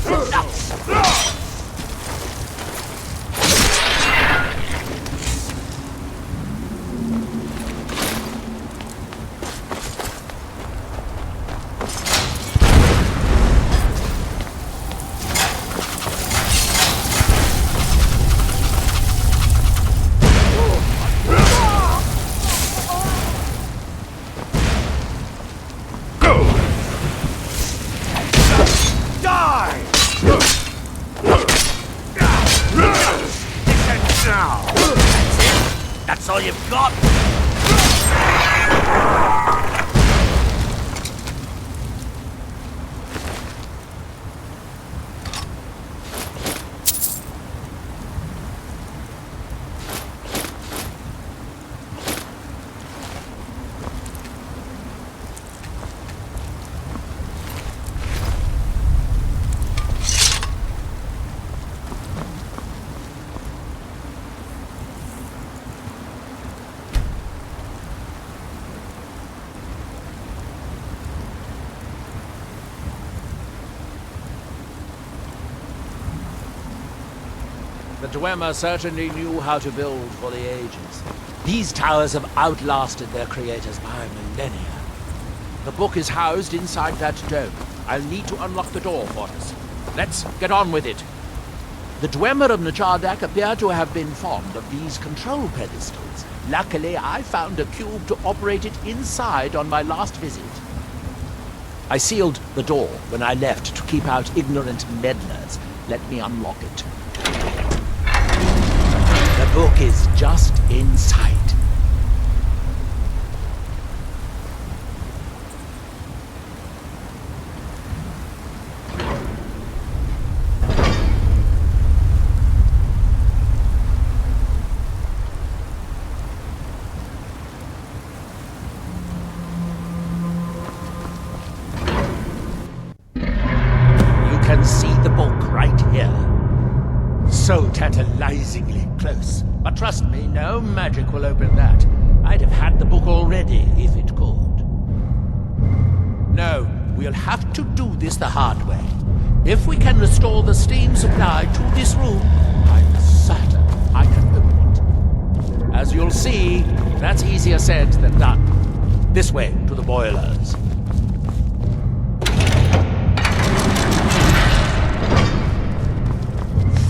That's all you've got? The Dwemer certainly knew how to build for the ages. These towers have outlasted their creators by millennia. The book is housed inside that dome. I'll need to unlock the door for us. Let's get on with it. The Dwemer of MaelRadec appear to have been fond of these control pedestals. Luckily, I found a cube to operate it inside on my last visit. I sealed the door when I left to keep out ignorant meddlers. Let me unlock it. The book is just inside. You can see the book right here. So tantalizingly close. But trust me, no magic will open that. I'd have had the book already, if it could. No, we'll have to do this the hard way. If we can restore the steam supply to this room, I'm certain I can open it. As you'll see, that's easier said than done. This way, to the boilers.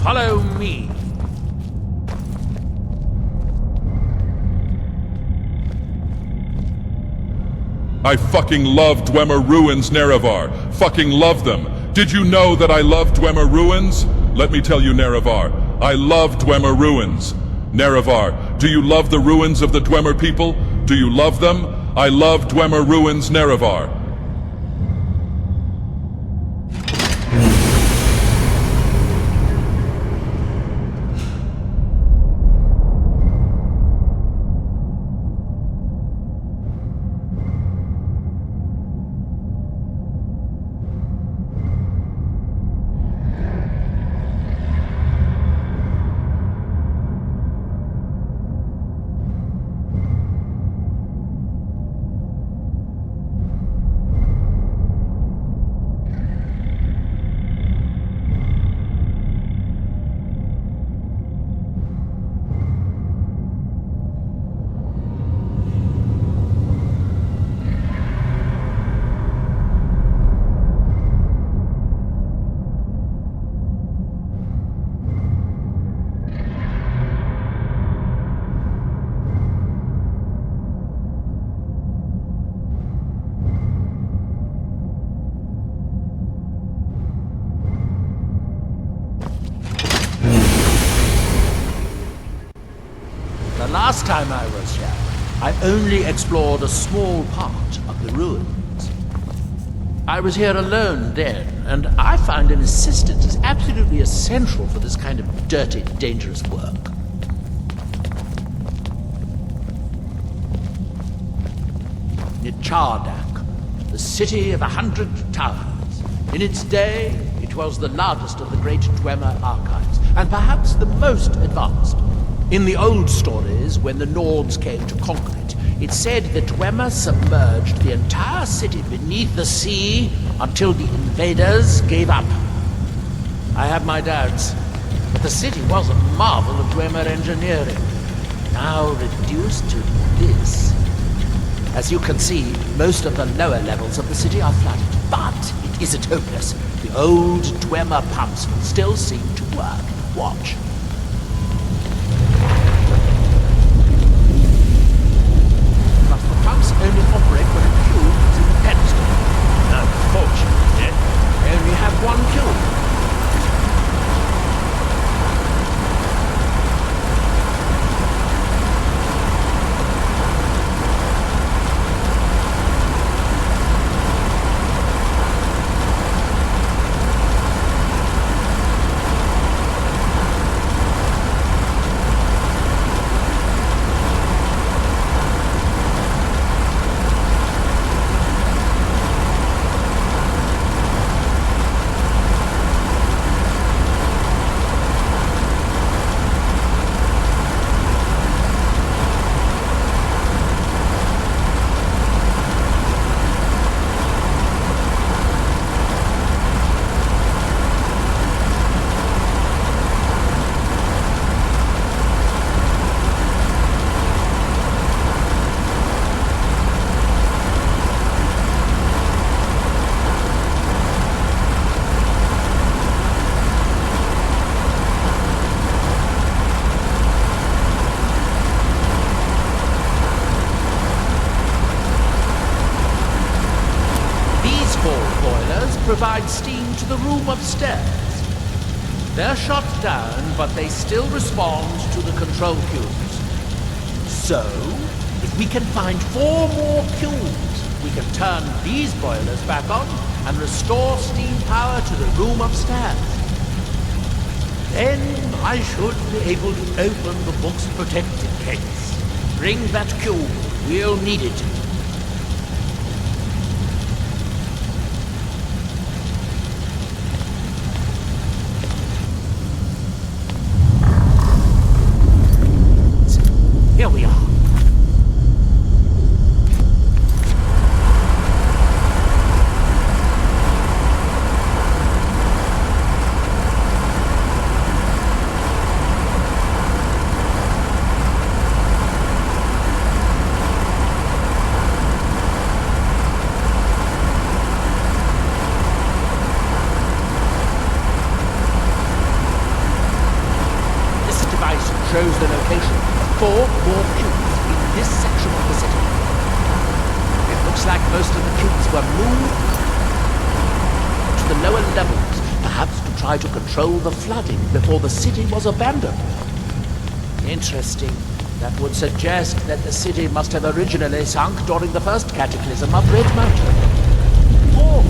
Follow me. I fucking love Dwemer Ruins, Nerevar. Fucking love them. Did you know that I love Dwemer Ruins? Let me tell you, Nerevar, I love Dwemer Ruins. Nerevar, do you love the ruins of the Dwemer people? Do you love them? I love Dwemer Ruins, Nerevar. The last time I was here, I only explored a small part of the ruins. I was here alone then, and I found an assistant is absolutely essential for this kind of dirty, dangerous work. MaelRadec, the city of 100 towers. In its day, it was the largest of the great Dwemer archives, and perhaps the most advanced. In the old stories, when the Nords came to conquer it, it's said that Dwemer submerged the entire city beneath the sea until the invaders gave up. I have my doubts, but the city was a marvel of Dwemer engineering, now reduced to this. As you can see, most of the lower levels of the city are flooded, but it isn't hopeless. The old Dwemer pumps still seem to work. Watch. But the pumps only operate when a cube is in the pedestal. Unfortunately, they only have one cube. provide steam to the room upstairs. They're shut down, but they still respond to the control cubes. So, if we can find 4 more cubes, we can turn these boilers back on and restore steam power to the room upstairs. Then I should be able to open the book's protected case. Bring that cube. We'll need it. Here we are. Shows the location of 4 more cubes in this section of the city. It looks like most of the cubes were moved to the lower levels, perhaps to try to control the flooding before the city was abandoned. Interesting. That would suggest that the city must have originally sunk during the first cataclysm of Red Mountain. Or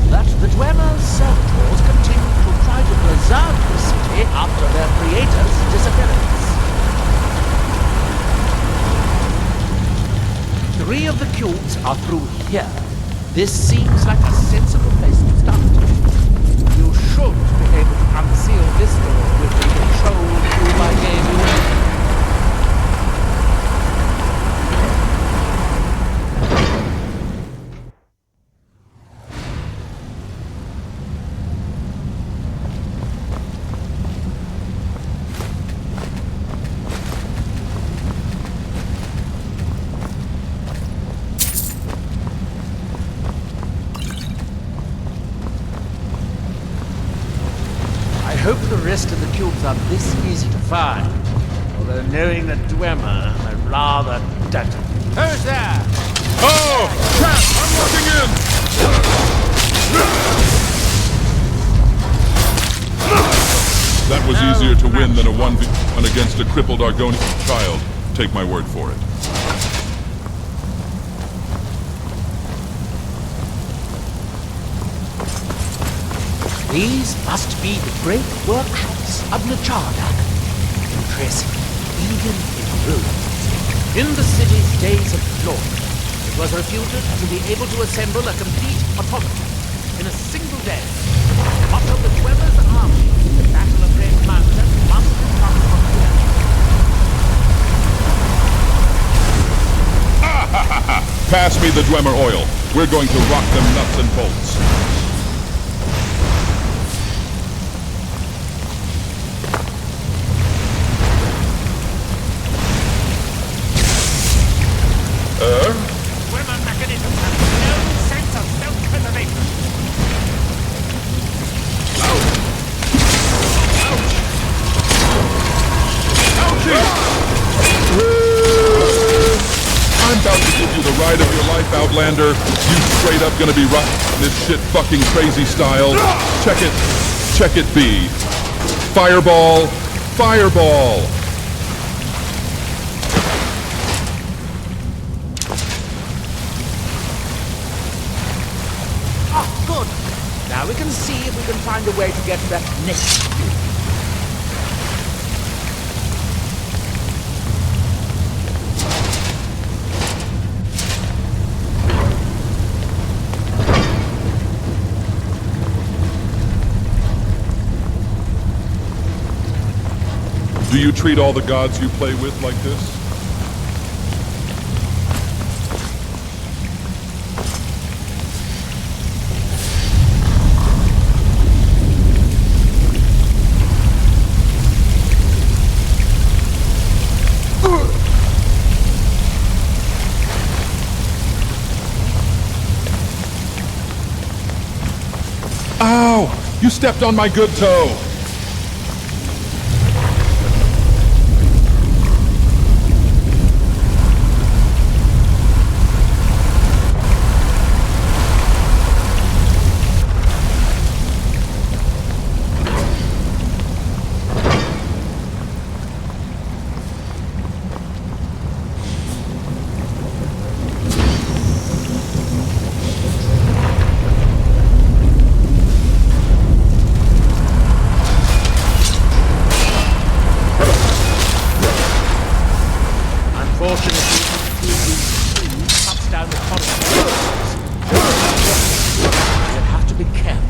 that the Dwemer's servitors continue to try to preserve the city after their creator's disappearance. 3 of the cubes are through here. This seems like a sensible place to start. You should be able to unseal this door with the control cube I gave you. I hope the rest of the cubes are this easy to find. Although knowing the Dwemer, I rather doubt it. Who's there? Oh! Cat! I'm walking in! That was easier to win than a 1v1 against a crippled Argonian child. Take my word for it. These must be the great workshops of Nechardak. Impressive, even in ruins. In the city's days of glory, it was reputed to be able to assemble a complete autonomy in a single day. What of the Dwemer's army in the Battle of Red Mountain must come from here. Pass me the Dwemer oil. We're going to rock them nuts and bolts. Dwemer mechanisms have no sense of self-preservation. I'm about to give you the ride of your life, Outlander. You straight up gonna be rocking this shit fucking crazy style. Check it. Check it be. Fireball. Fireball. Oh, good. Now we can see if we can find a way to get that next cube. Do you treat all the gods you play with like this? Ow! You stepped on my good toe! Unfortunately, between these cuts down the corridor. You'll have to be careful.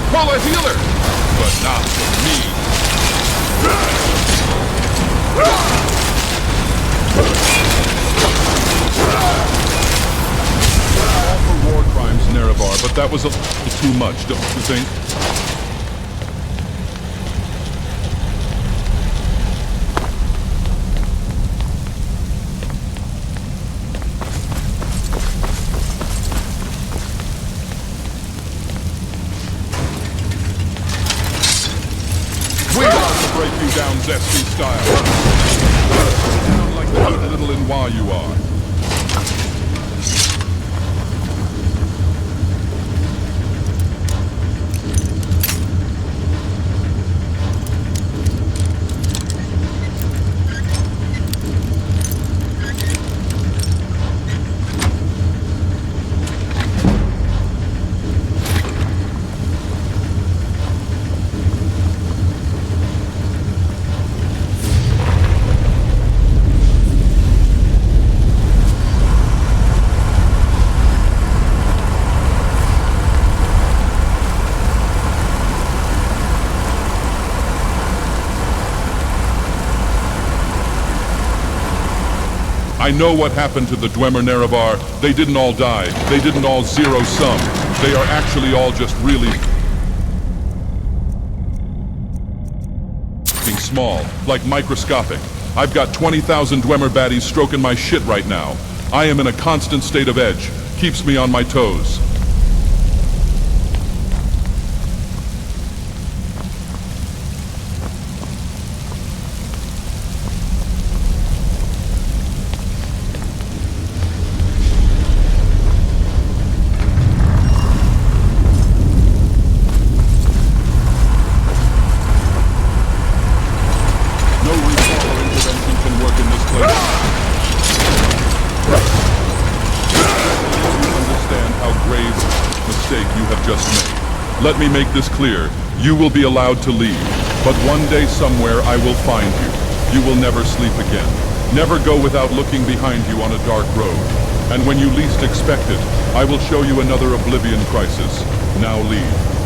Call a healer! But not for me! All for war crimes, Nerevar, but that was a little too much, don't you think? Break you down zesty style. Down like the little Inwa you are. I know what happened to the Dwemer Nerevar. They didn't all die. They didn't all zero-sum. They are actually all just really small, like microscopic. I've got 20,000 Dwemer baddies stroking my shit right now. I am in a constant state of edge. Keeps me on my toes. Let me make this clear. You will be allowed to leave, but one day somewhere I will find you. You will never sleep again. Never go without looking behind you on a dark road. And when you least expect it, I will show you another Oblivion crisis. Now leave.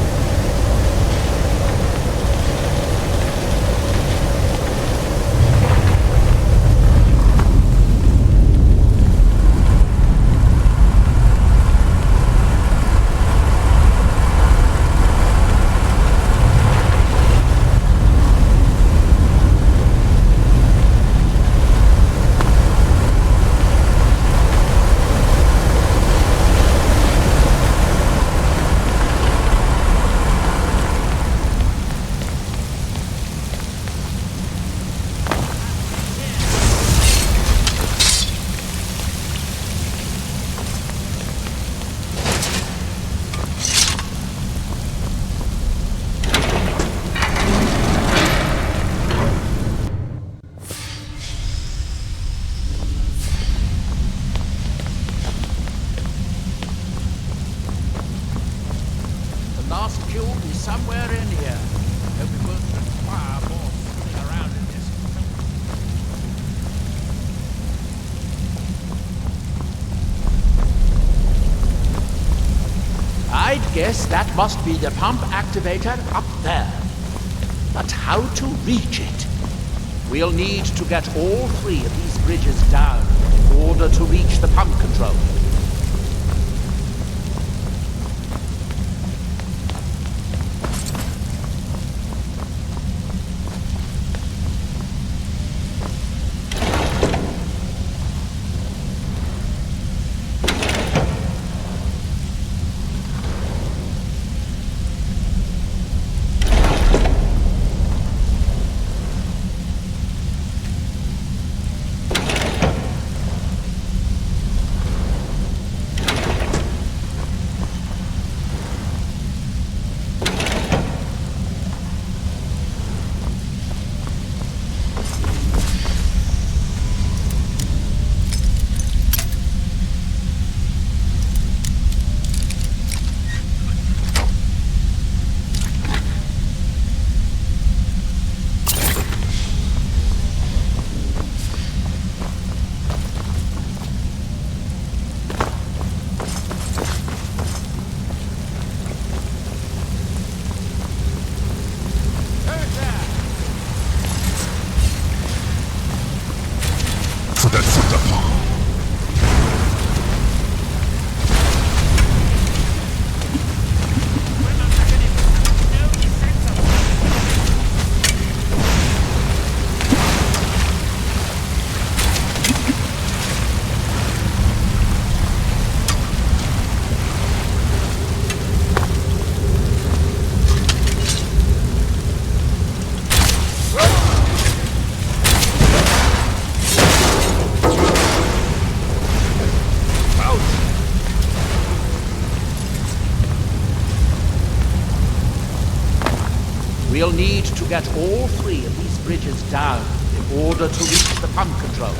last cube is somewhere in here. Hope it won't require more swimming around in this. I'd guess that must be the pump activator up there. But how to reach it? We'll need to get all 3 of these bridges down in order to reach the pump control. We'll need to get all 3 of these bridges down in order to reach the pump control.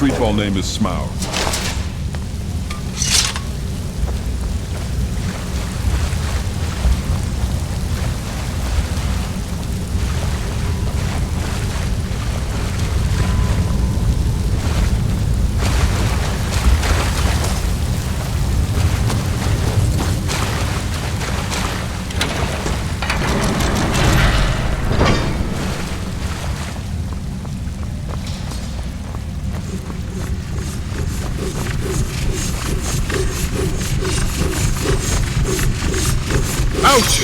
Streetball name is Smaug. Ouch!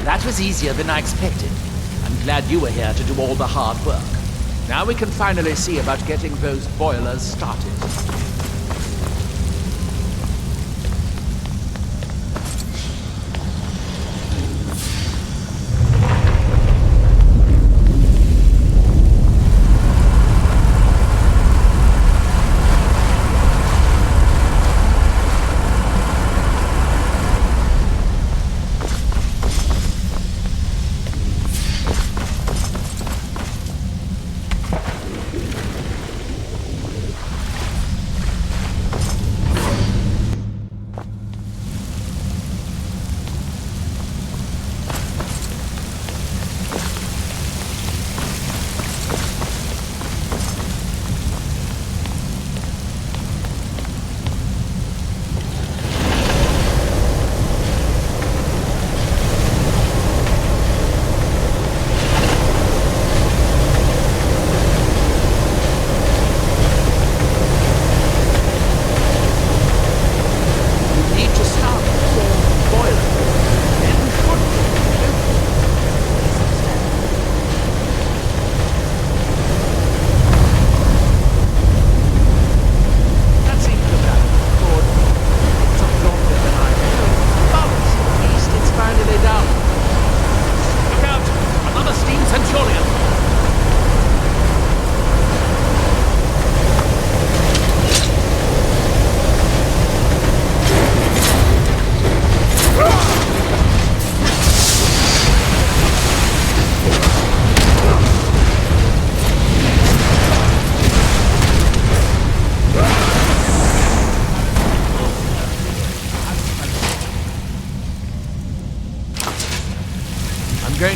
That was easier than I expected. I'm glad you were here to do all the hard work. Now we can finally see about getting those boilers started.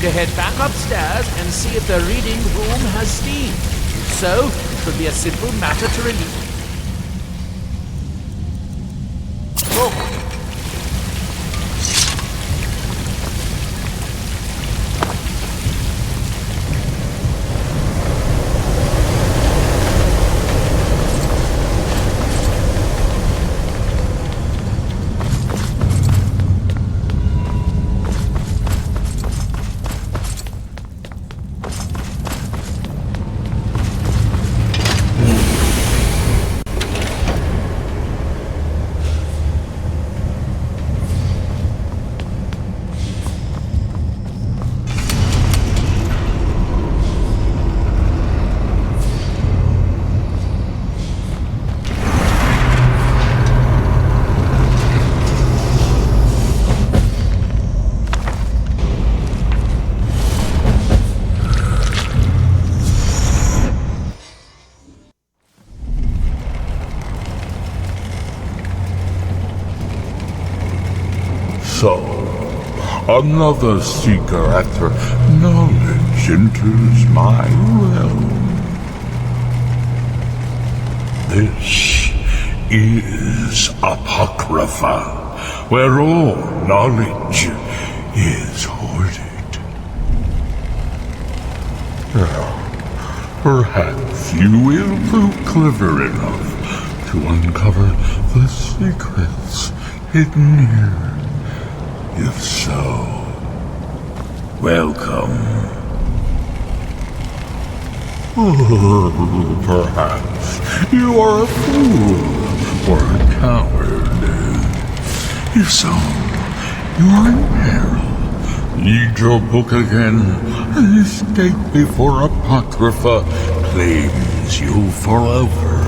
going to head back upstairs and see if the reading room has steam. If so, it should be a simple matter to release. So, another seeker after knowledge enters my realm. This is Apocrypha, where all knowledge is hoarded. Perhaps you will prove clever enough to uncover the secrets hidden here. If so, welcome. Perhaps you are a fool or a coward. If so, you are in peril. Need your book again and escape before Apocrypha claims you forever.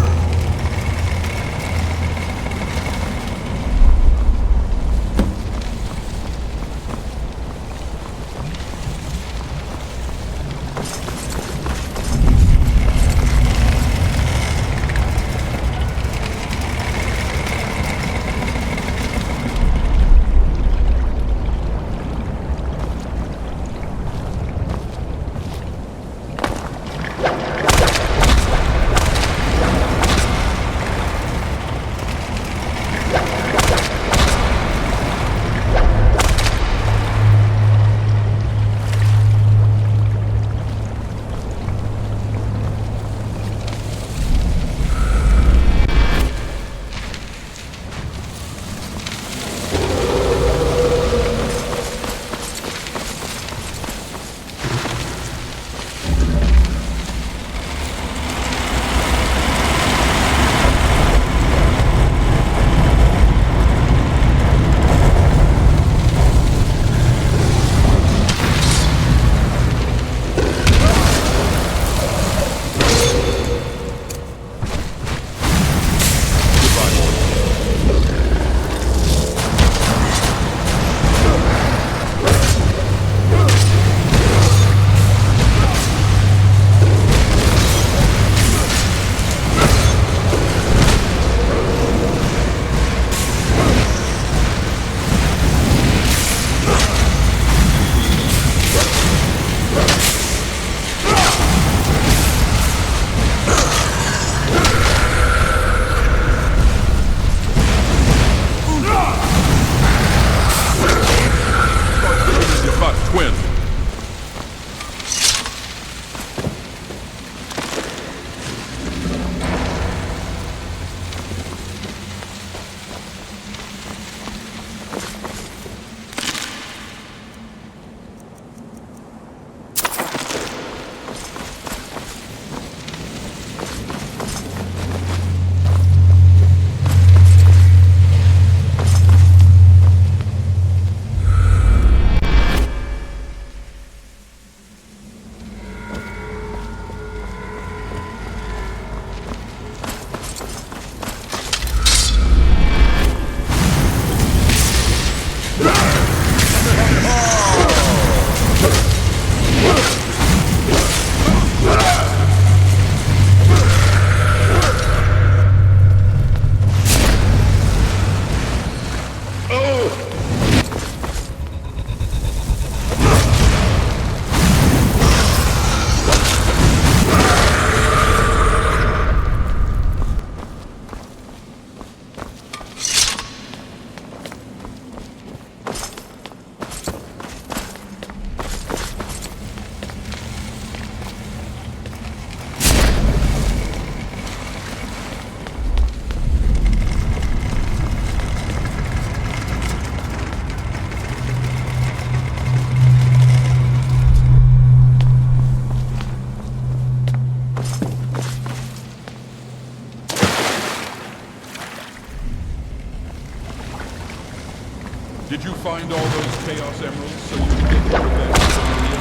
find all those Chaos Emeralds so you can get your revenge for Maria?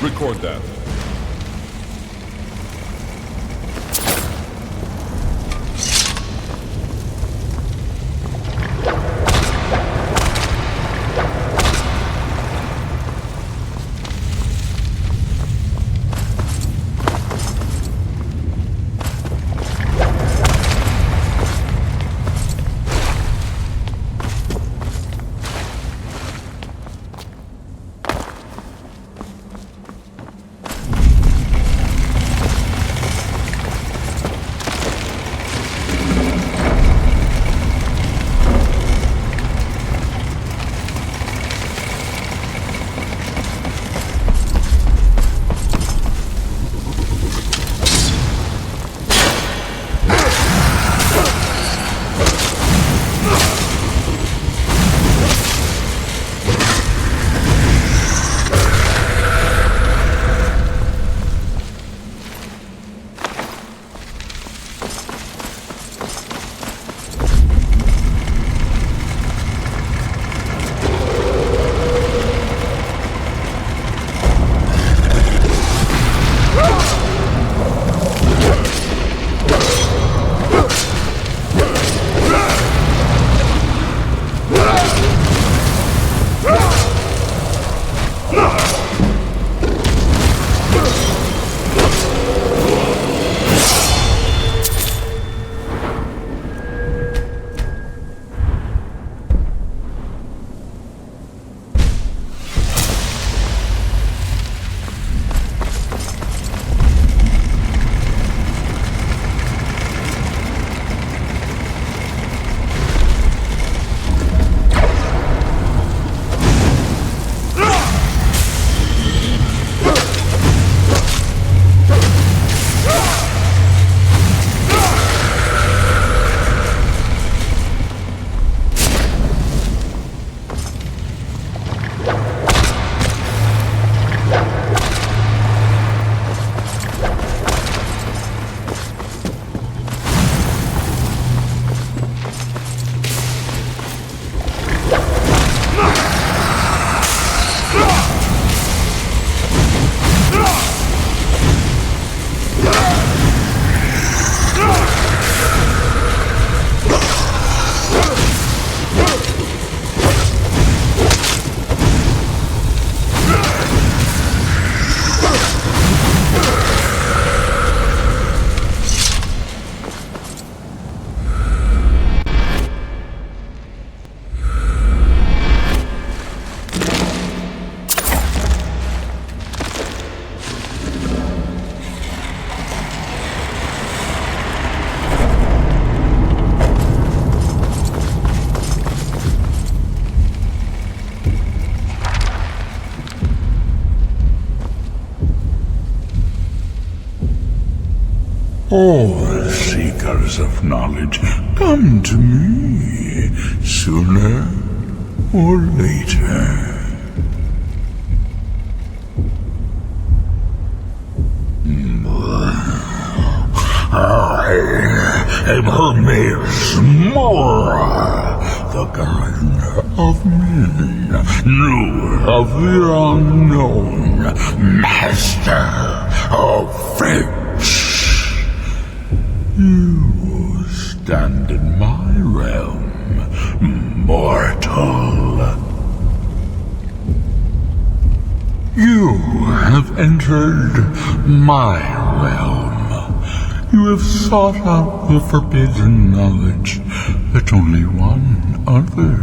Record that. All seekers of knowledge come to me, sooner or later. I am Hermes Mora, the guardian of men, knower of the unknown, master of fate. You stand in my realm, mortal. You have entered my realm. You have sought out the forbidden knowledge that only one other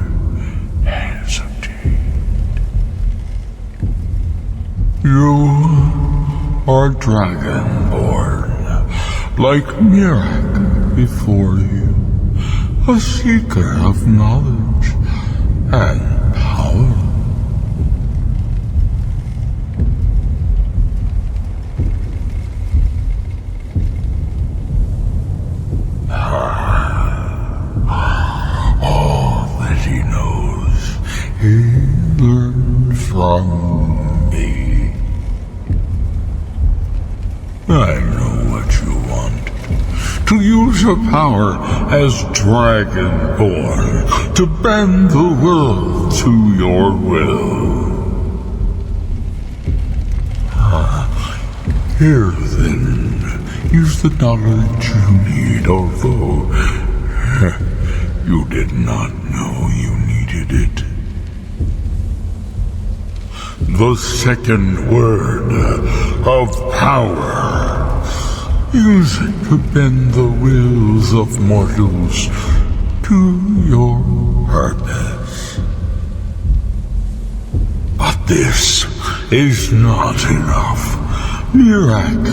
has obtained. You are dragonborn, like Mirak before you, a seeker of knowledge and power. All that he knows, he learned from me. I know what you want. To use your power as Dragonborn, to bend the world to your will. Here then is the knowledge you need, although you did not know you needed it. The second word of power. Use it to bend the wills of mortals to your purpose. But this is not enough. Mirak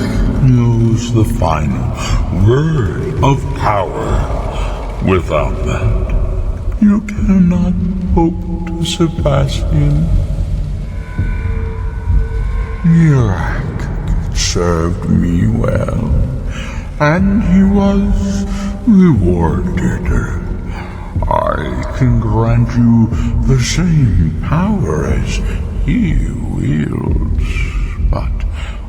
knows the final word of power. Without that, you cannot hope to surpass him. Mirak served me well, and he was rewarded. I can grant you the same power as he wields, but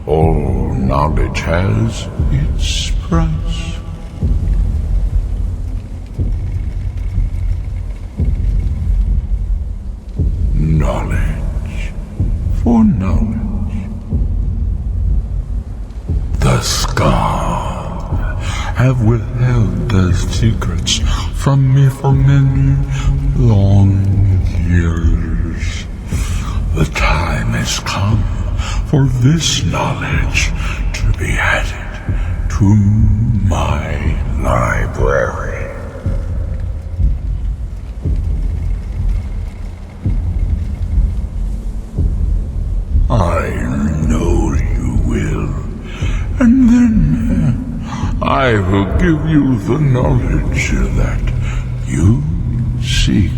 all knowledge has its price. Knowledge for knowledge. The Scar have withheld their secrets from me for many long years. The time has come for this knowledge to be added to my library. I know you will, and then I will give you the knowledge that you seek.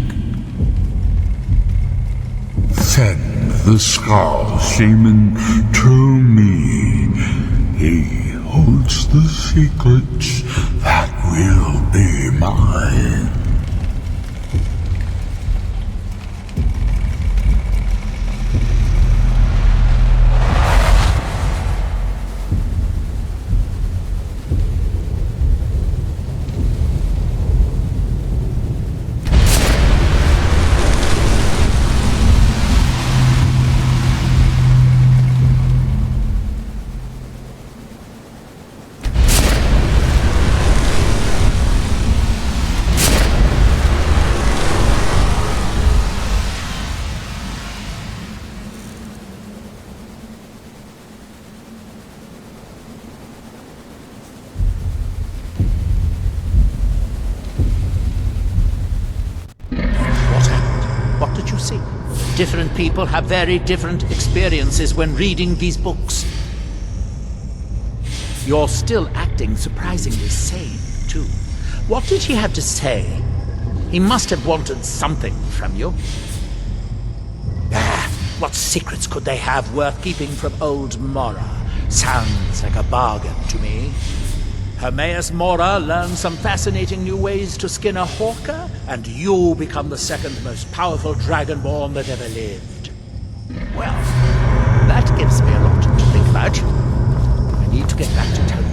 Send the Skull Shaman to me. He holds the secrets that will be mine. Different people have very different experiences when reading these books. You're still acting surprisingly sane, too. What did he have to say? He must have wanted something from you. What secrets could they have worth keeping from old Mora? Sounds like a bargain to me. Hermaeus Mora learned some fascinating new ways to skin a hawker, and you become the second most powerful dragonborn that ever lived. Well, that gives me a lot to think about. I need to get back to town.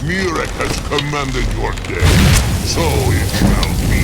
MaelRadec has commanded your death, so it shall be.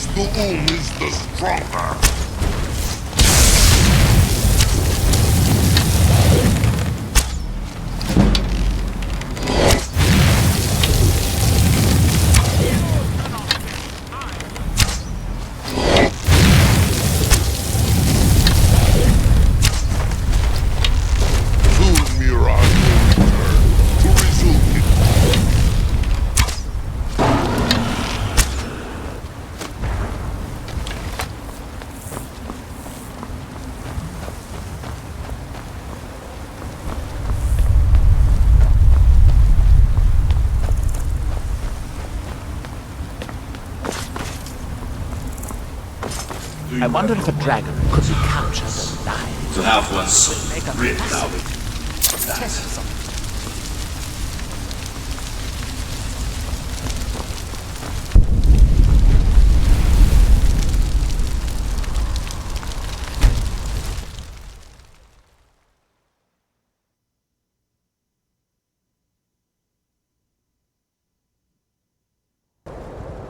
To whom is the stronger? Soon Mirage will return to resume it. I wonder if a dragon could be captured alive. To have one's soul ripped out of it.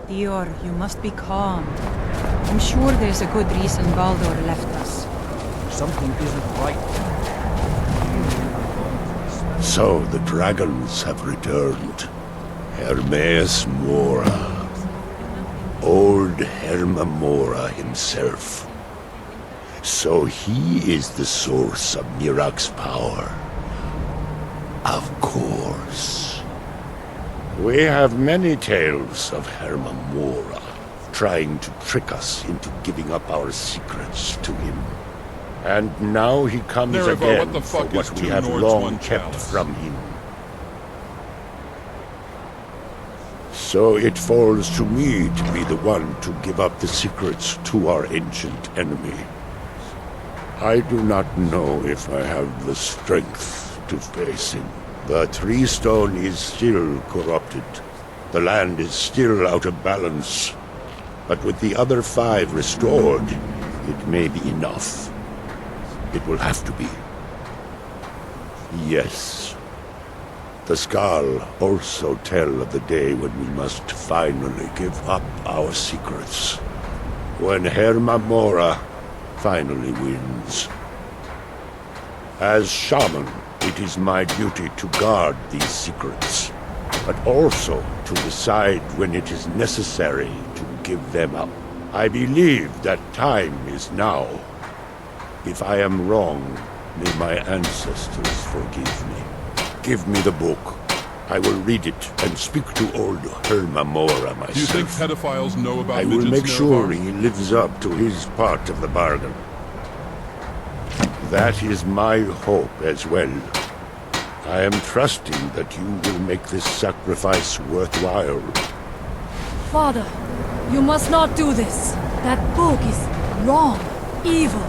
Dior, you must be calm. I'm sure there's a good reason Baldur left us. Something isn't right. So the dragons have returned. Hermaeus Mora. Old Herma Mora himself. So he is the source of MaelRadec's power. Of course. We have many tales of Herma Mora trying to trick us into giving up our secrets to him. And now he comes again for what we have long kept from him. So it falls to me to be the one to give up the secrets to our ancient enemy. I do not know if I have the strength to face him. The Tree Stone is still corrupted. The land is still out of balance. But with the other 5 restored, it may be enough. It will have to be. Yes. The Skal also tell of the day when we must finally give up our secrets. When Herma Mora finally wins. As shaman, it is my duty to guard these secrets, but also to decide when it is necessary to give them up. I believe that time is now. If I am wrong, may my ancestors forgive me. Give me the book. I will read it and speak to old Herma Mora myself. Do you think pedophiles know about I will make midgets, sure Nerevar? he lives up to his part of the bargain. That is my hope as well. I am trusting that you will make this sacrifice worthwhile. Father, you must not do this. That book is wrong, evil,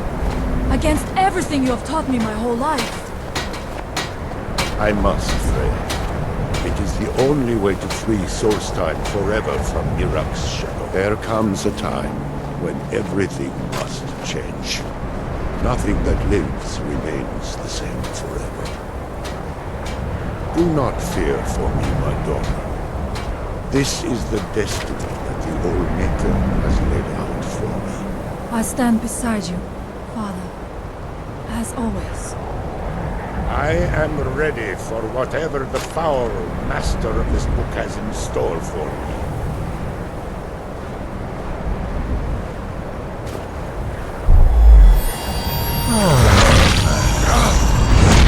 against everything you have taught me my whole life. I must, Frey. It is the only way to free Solstheim forever from MaelRadec's shadow. There comes a time when everything must change. Nothing that lives remains the same forever. Do not fear for me, my daughter. This is the destiny that the Old Maker has laid out for me. I stand beside you, Father. As always. I am ready for whatever the foul master of this book has in store for me.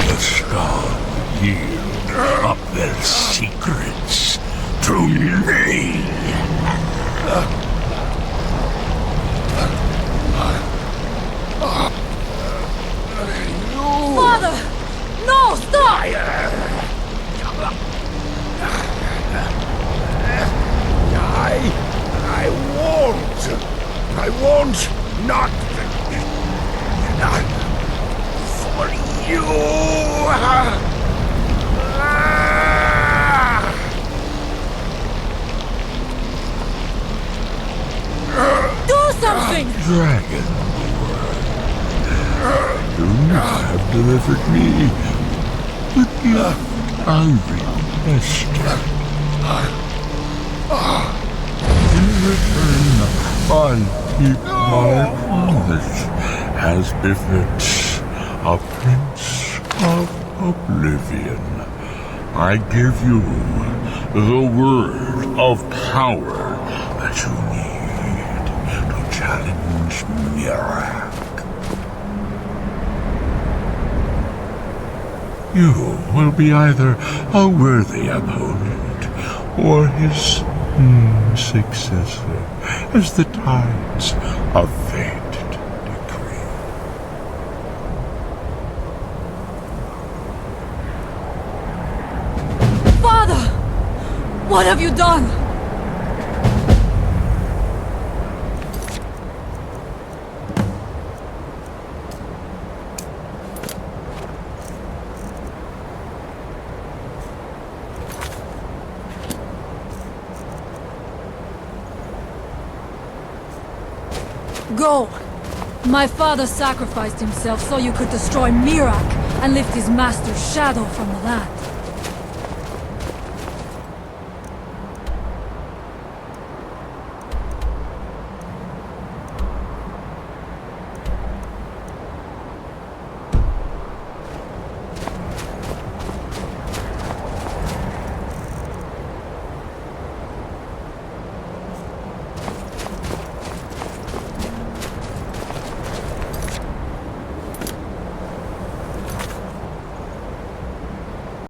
The Skull yield up their secrets to me. Father! No, stop! I won't not for you. Do something! Dragon, you have delivered me, but you unrequested. In return, I keep my promise as befits a Prince of Oblivion. I give you the word of power that you need to challenge MaelRadec. You will be either a worthy opponent or his successor, as the tides of fate decree. Father! What have you done? Go! My father sacrificed himself so you could destroy MaelRadec and lift his master's shadow from the land.